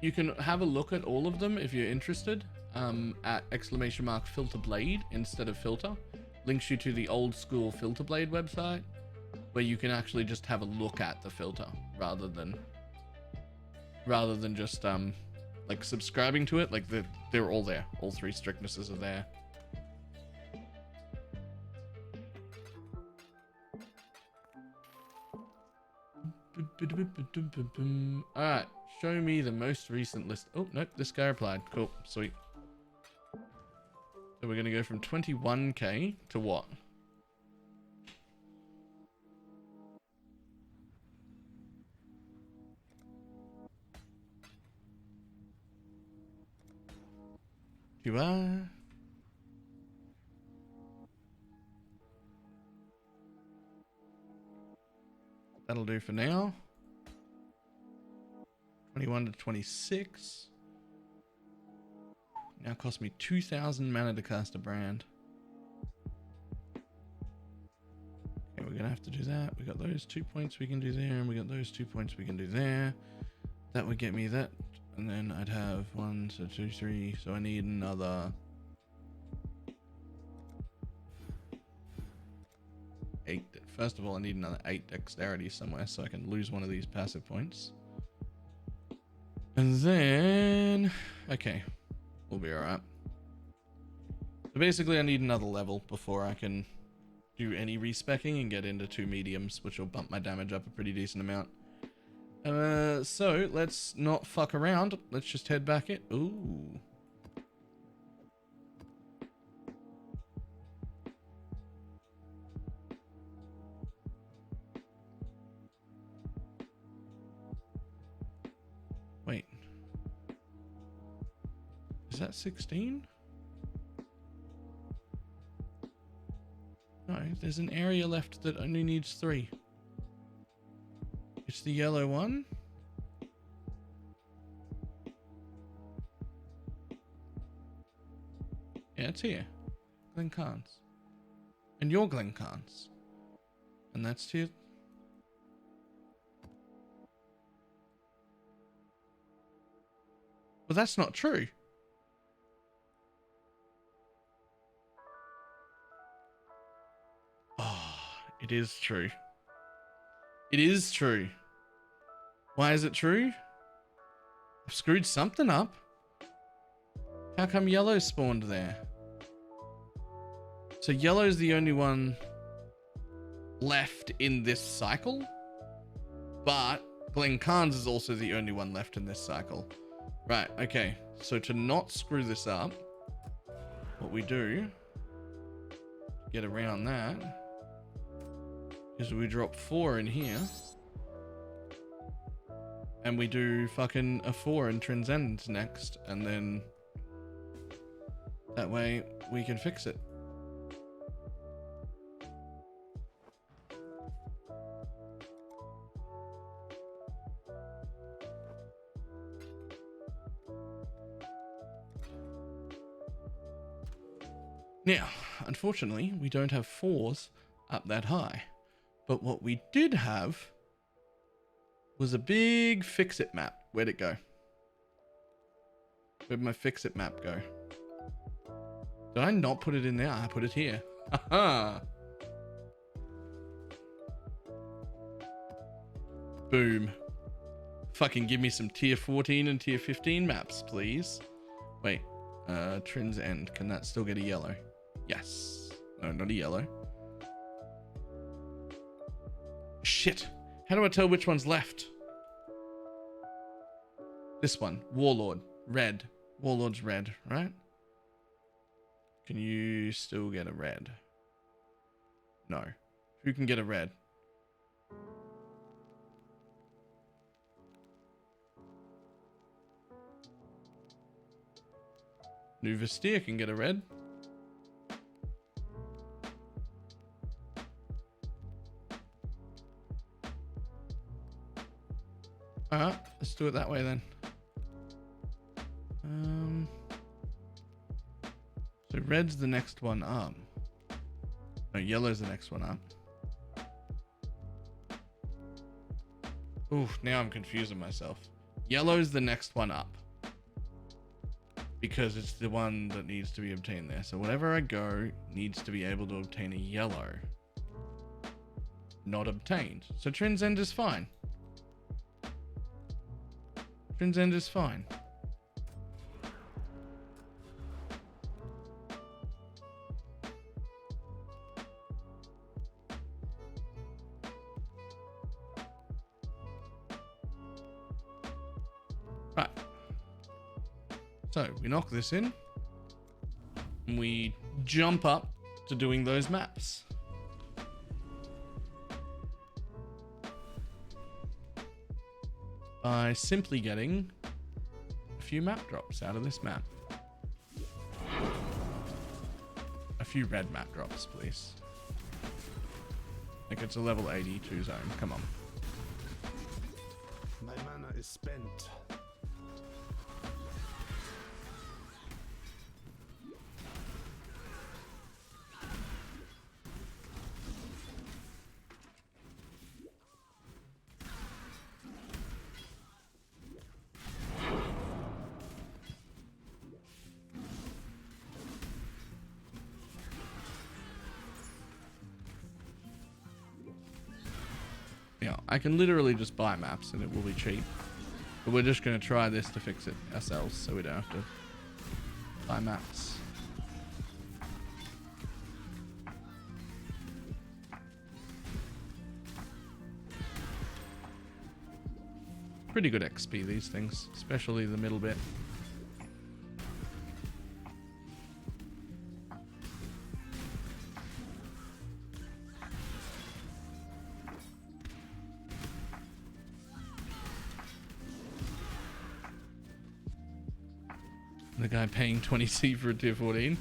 You can have a look at all of them if you're interested at !filter blade instead of filter. Links you to the old school filter blade website where you can actually just have a look at the filter rather than just like subscribing to it. Like they're all there. All 3 strictnesses are there. Alright, show me the most recent list. Oh, nope, this guy replied. Cool, sweet. So we're going to go from 21k to what? You are. That'll do for now. 21 to 26. Now cost me 2,000 mana to cast a brand. Okay, we're gonna have to do that. We got those 2 points we can do there, and we got those 2 points we can do there. That would get me that And then I'd have 1, so 2, 3. So I need another 8. First of all, I need another 8 dexterity somewhere so I can lose one of these passive points. And then, okay, we'll be alright. So basically I need another level before I can do any respecking and get into 2 mediums, which will bump my damage up a pretty decent amount. So let's not fuck around. Let's just head back in. Ooh. Wait. Is that 16? No, there's an area left that only needs 3. It's the yellow one. Yeah, it's here. Glencairns. And you're Glencairns. And that's here. Well, that's not true. Oh, it is true. It is true. Why is it true? I've screwed something up. How come yellow spawned there? So yellow's the only one left in this cycle, but Glencairns is also the only one left in this cycle. Right, okay. So to not screw this up, what we do, get around that, is we drop 4 in here. And we do fucking a 4 in Transcend next, and then that way we can fix it. Now, unfortunately, we don't have 4s up that high, but what we did have was a big fix-it map. Where'd it go? Where'd my fix-it map go? Did I not put it in there? I put it here. Haha. Boom. Fucking give me some tier 14 and tier 15 maps, please. Wait. Trin's End. Can that still get a yellow? Yes. No, not a yellow. Shit. How do I tell which one's left? This one. Warlord. Red. Warlord's red, right? Can you still get a red? No. Who can get a red? New Vestir can get a red. Alright, let's do it that way then. So red's the next one up. No, yellow's the next one up. Oof, now I'm confusing myself. Yellow's the next one up, because it's the one that needs to be obtained there. So whenever I go, needs to be able to obtain a yellow. Not obtained. So Trin's End is fine. Trin's End is fine. Right. So we knock this in, and we jump up to doing those maps. By simply getting a few map drops out of this map. A few red map drops, please. Like it's a level 82 zone. Come on. My mana is spent. Yeah, I can literally just buy maps and it will be cheap. But we're just going to try this to fix it ourselves so we don't have to buy maps. Pretty good XP, these things, especially the middle bit. The guy paying 20C for a tier 14.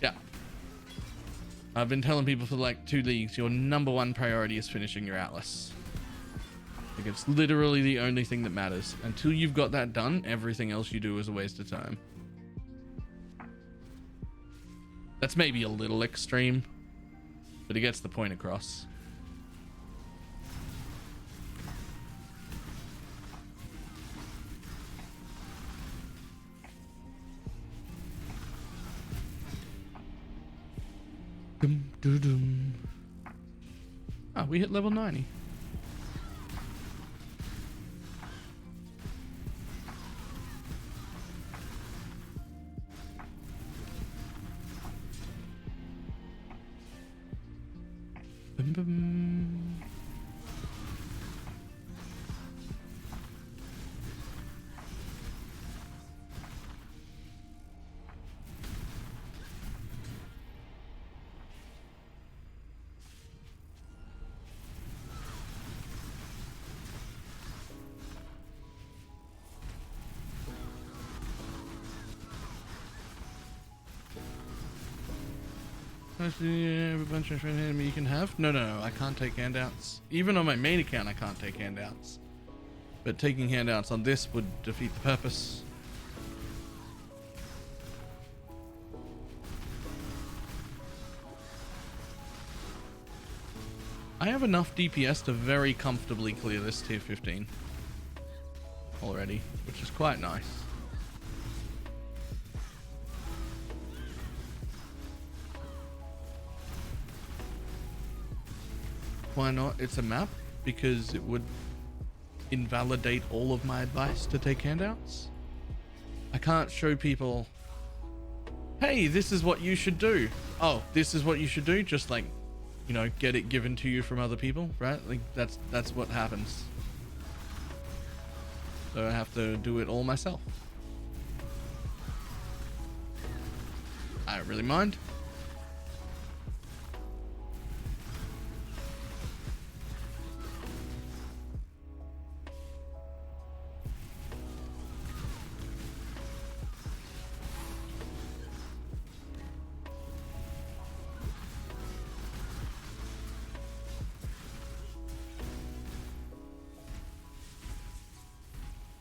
Yeah. I've been telling people for like 2 leagues, your number 1 priority is finishing your Atlas. Like, it's literally the only thing that matters. Until you've got that done, everything else you do is a waste of time. That's maybe a little extreme, but it gets the point across. Dum, dum, dum. Ah, we hit level 90. Bum, bum. Actually, a bunch of enemy you can have. No, I can't take handouts. Even on my main account, I can't take handouts. But taking handouts on this would defeat the purpose. I have enough DPS to very comfortably clear this tier 15 already, which is quite nice. Why not? It's a map, because it would invalidate all of my advice to take handouts. I can't show people, hey, this is what you should do. Oh, this is what you should do. Just like, you know, get it given to you from other people, right? Like that's what happens. So I have to do it all myself. I don't really mind.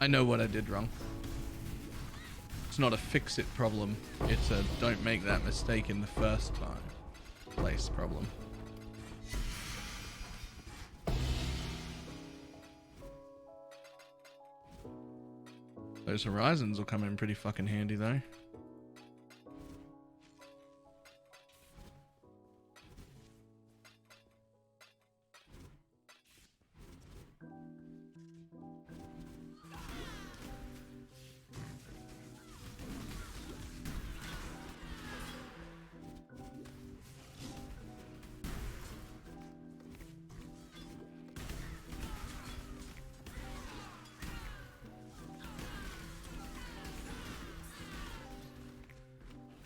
I know what I did wrong. It's not a fix-it problem. It's a don't make that mistake in the first place problem. Those horizons will come in pretty fucking handy though.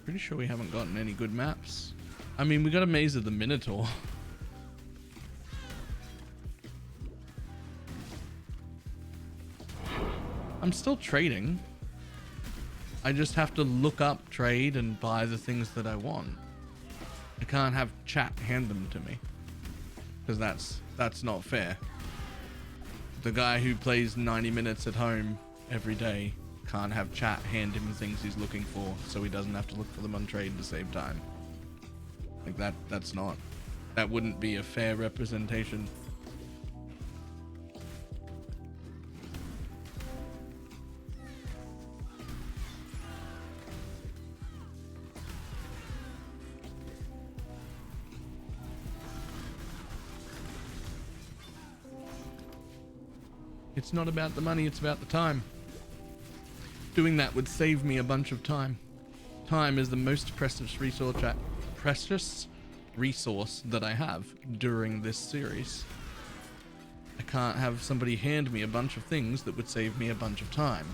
Pretty sure we haven't gotten any good maps. I mean, we got a Maze of the Minotaur. I'm still trading. I just have to look up trade and buy the things that I want. I can't have chat hand them to me, because that's not fair. The guy who plays 90 minutes at home every day can't have chat hand him things he's looking for, so he doesn't have to look for them on trade to save time. Like that wouldn't be a fair representation. It's not about the money, it's about the time. Doing that would save me a bunch of time. Time is the most precious resource that I have during this series. I can't have somebody hand me a bunch of things that would save me a bunch of time.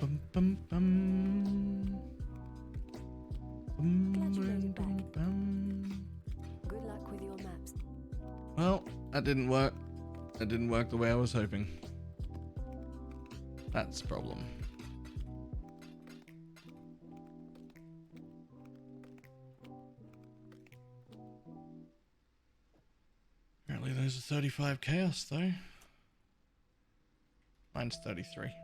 Bum, bum, bum. Glad you made it back. Bum. Good luck with your maps. Well, that didn't work. That didn't work the way I was hoping. That's the problem. Apparently there's a 35 chaos though. Mine's 33.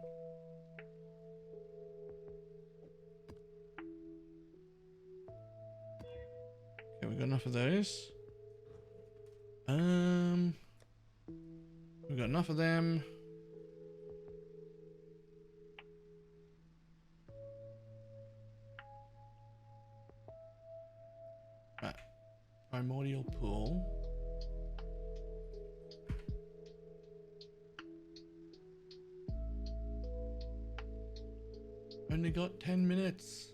Okay, we got enough of those. We got enough of them. Right. Primordial pool. Only got 10 minutes.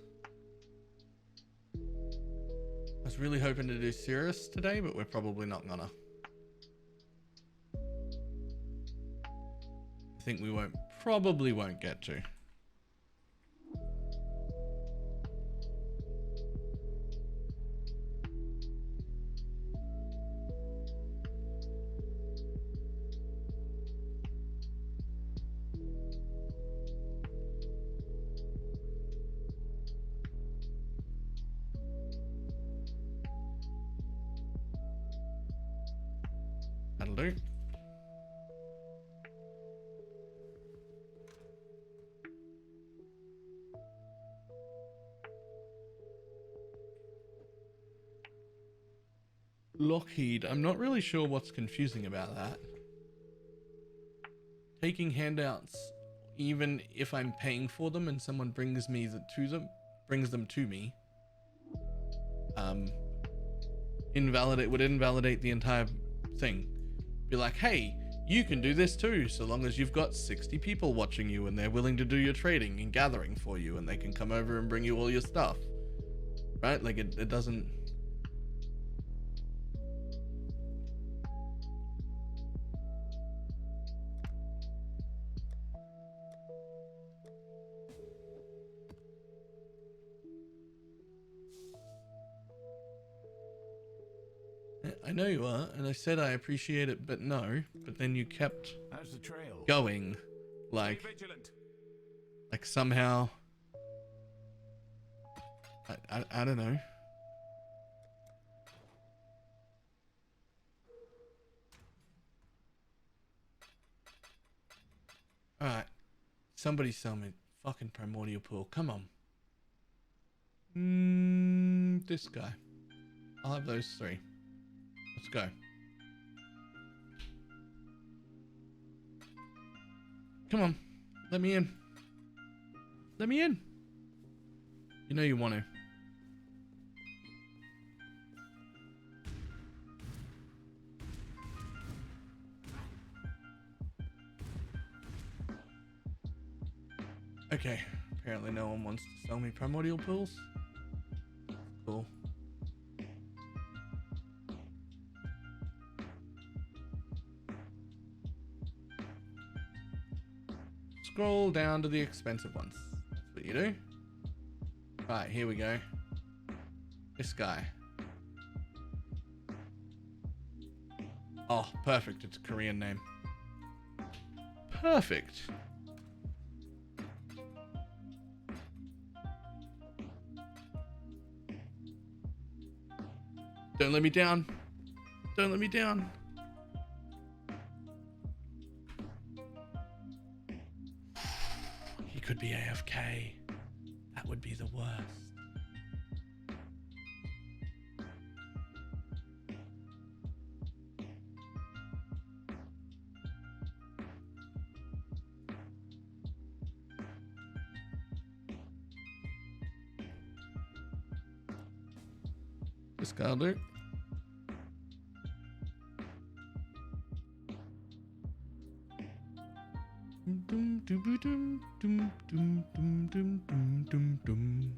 I was really hoping to do Cirrus today, but we're probably not gonna. I think we probably won't get to. That'll do. Lockheed. I'm not really sure what's confusing about that. Taking handouts, even if I'm paying for them and someone brings them to me, would invalidate the entire thing. Be like, hey, you can do this too, so long as you've got 60 people watching you and they're willing to do your trading and gathering for you, and they can come over and bring you all your stuff. Right? Like it doesn't. I know you are, and I said I appreciate it, but no. But then you kept How's the trail? going, like somehow. I don't know. All right, somebody sell me fucking primordial pool. Come on. This guy. I'll have those three. Let's go. Come on. Let me in. Let me in. You know you want to. Okay. Apparently no one wants to sell me primordial pools. Cool. Scroll down to the expensive ones. That's what you do. Right, here we go. This guy. Oh, perfect. It's a Korean name. Perfect. Don't let me down. Don't let me down. could be AFK. That would be the worst. Discard it. Dum, dum, dum, dum, dum, dum, dum, dum, dum, dum.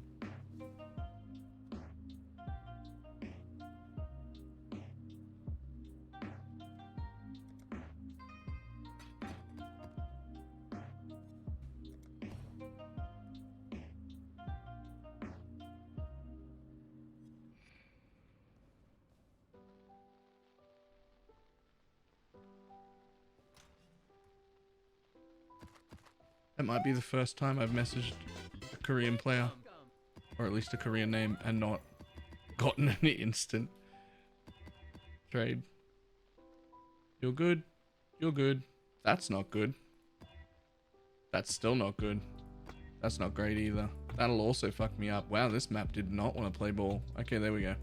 That might be the first time I've messaged a Korean player, or at least a Korean name, and not gotten any instant trade. You're good. You're good. That's not good. That's still not good. That's not great either. That'll also fuck me up. Wow, this map did not want to play ball. Okay, there we go.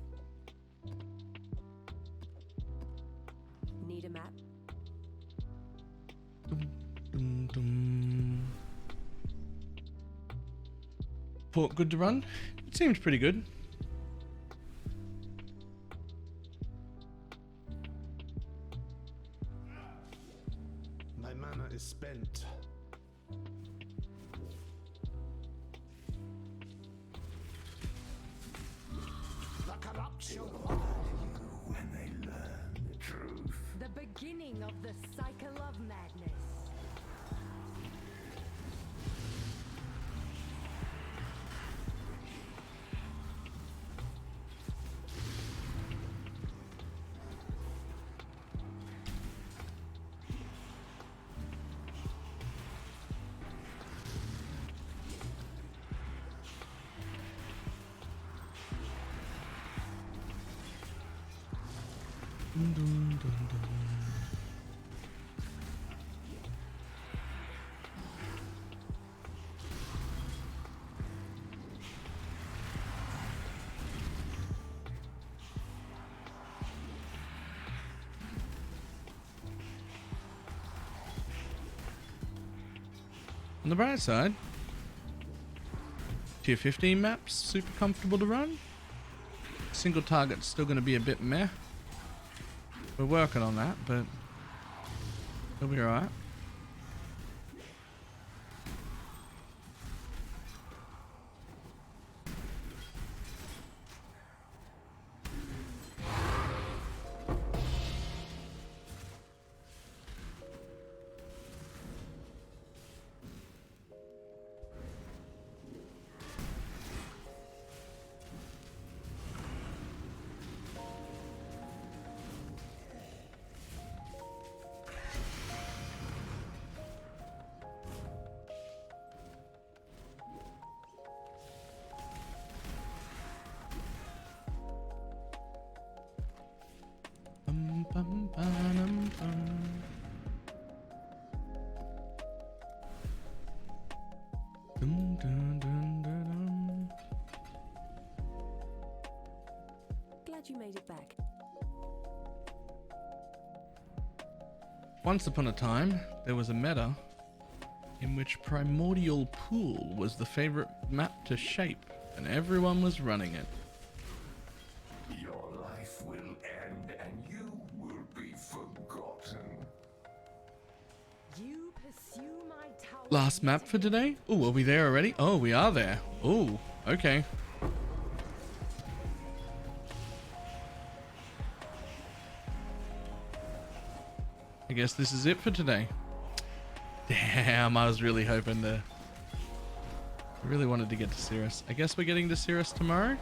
Need a map? Dum, dum, dum. Port good to run? It seems pretty good. My mana is spent. The corruption when they learn the truth. The beginning of the cycle of madness. Dun, dun, dun, dun. On the bright side, tier 15 maps, super comfortable to run. Single target's still going to be a bit meh. We're working on that, but it'll be alright. Bum, ba-dum, bum. Dum, dun, dun, dun, dun. Glad you made it back. Once upon a time, there was a meta in which Primordial Pool was the favorite map to shape, and everyone was running it. Your life will end and you will be forgotten. You pursue my tower. Last map for today? Oh, are we there already? Oh, we are there. Oh, okay. I guess this is it for today. Damn, I was really hoping to... I really wanted to get to Cirrus. I guess we're getting to Cirrus tomorrow?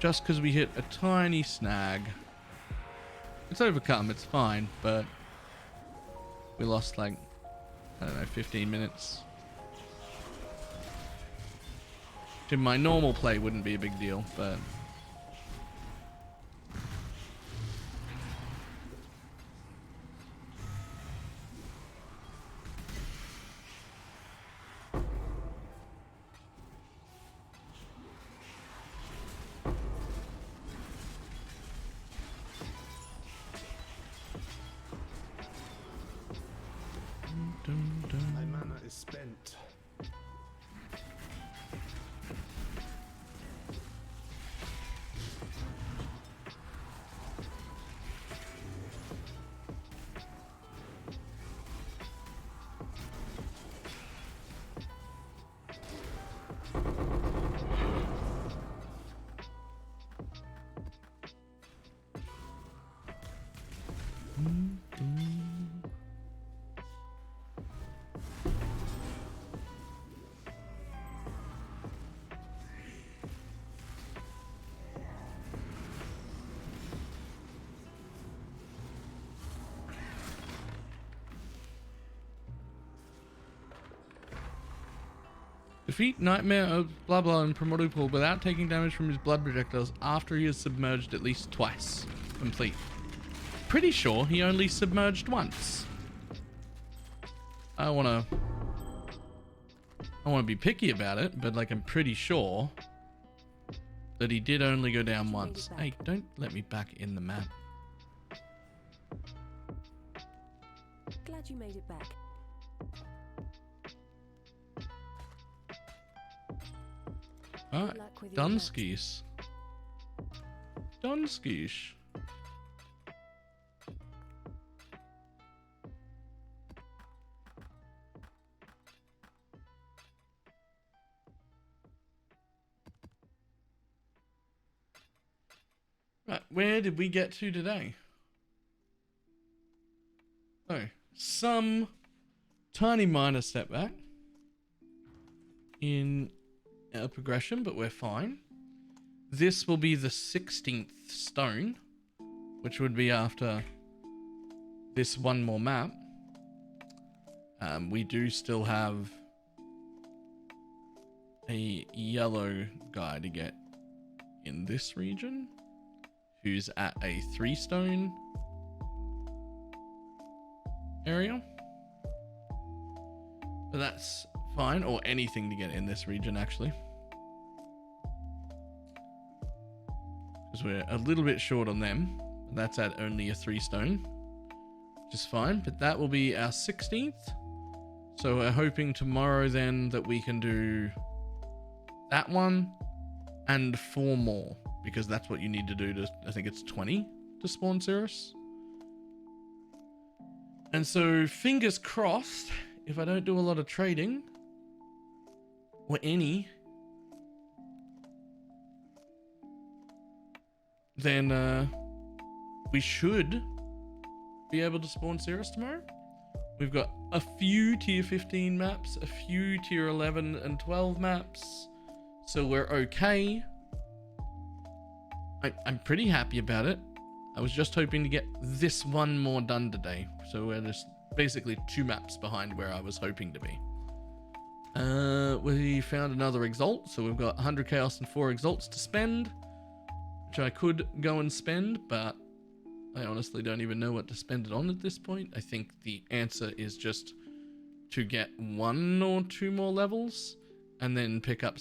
Just because we hit a tiny snag. It's overcome, it's fine, but... we lost like, I don't know, 15 minutes. In my normal play wouldn't be a big deal, but... Defeat Nightmare of blah blah and Primordial Pool without taking damage from his blood projectiles after he is submerged at least twice. Complete. Pretty sure he only submerged once. I wanna be picky about it, but like I'm pretty sure that he did only go down once. Hey, don't let me back in the map. Glad you made it back. Alright, luck with your Dunskies. Dunskies. Right, where did we get to today? Oh, some tiny minor step back in our progression, but we're fine. This will be the 16th stone, which would be after this one more map. We do still have a yellow guy to get in this region, who's at a 3-stone area. But that's fine, or anything to get in this region actually. Because we're a little bit short on them. That's at only a 3-stone, which is fine, but that will be our 16th. So we're hoping tomorrow then that we can do that one and 4 more, because that's what you need to do to, I think it's 20 to spawn Cirrus. And so fingers crossed, if I don't do a lot of trading, or any, then we should be able to spawn Cirrus tomorrow. We've got a few tier 15 maps, a few tier 11 and 12 maps, so we're okay. I'm pretty happy about it. I was just hoping to get this one more done today, so we're just basically 2 maps behind where I was hoping to be. We found another exalt, so we've got 100 chaos and 4 exalts to spend, which I could go and spend, but I honestly don't even know what to spend it on at this point. I think the answer is just to get 1 or 2 more levels, and then pick up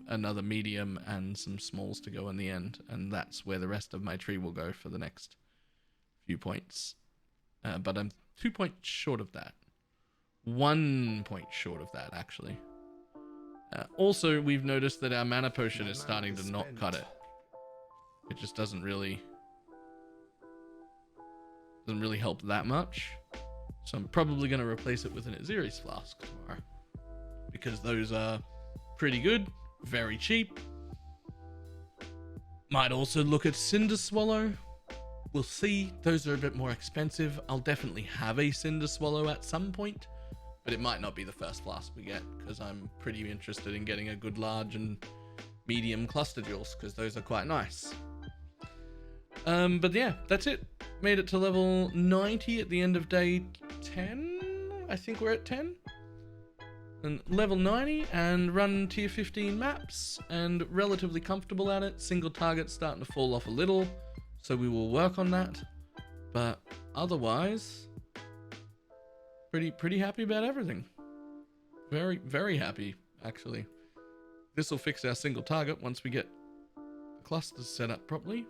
another medium and some smalls to go in the end, and that's where the rest of my tree will go for the next few points. But I'm 2 points short of that. 1 point short of that, actually. Also, we've noticed that our mana potion is starting to not cut it. It just doesn't really help that much. So I'm probably going to replace it with an Aziri's Flask tomorrow, because those are pretty good, very cheap. Might also look at Cinder Swallow. We'll see. Those are a bit more expensive. I'll definitely have a Cinder Swallow at some point, but it might not be the first flask we get, because I'm pretty interested in getting a good large and medium cluster jewels, because those are quite nice. But yeah, that's it. Made it to level 90 at the end of day 10. I think we're at 10. And level 90 and run tier 15 maps and relatively comfortable at it. Single target starting to fall off a little, so we will work on that. But otherwise, pretty happy about everything. Very, very happy, actually. This will fix our single target once we get the clusters set up properly.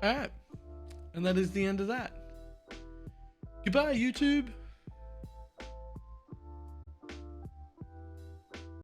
Alright, and that is the end of that. Goodbye, YouTube.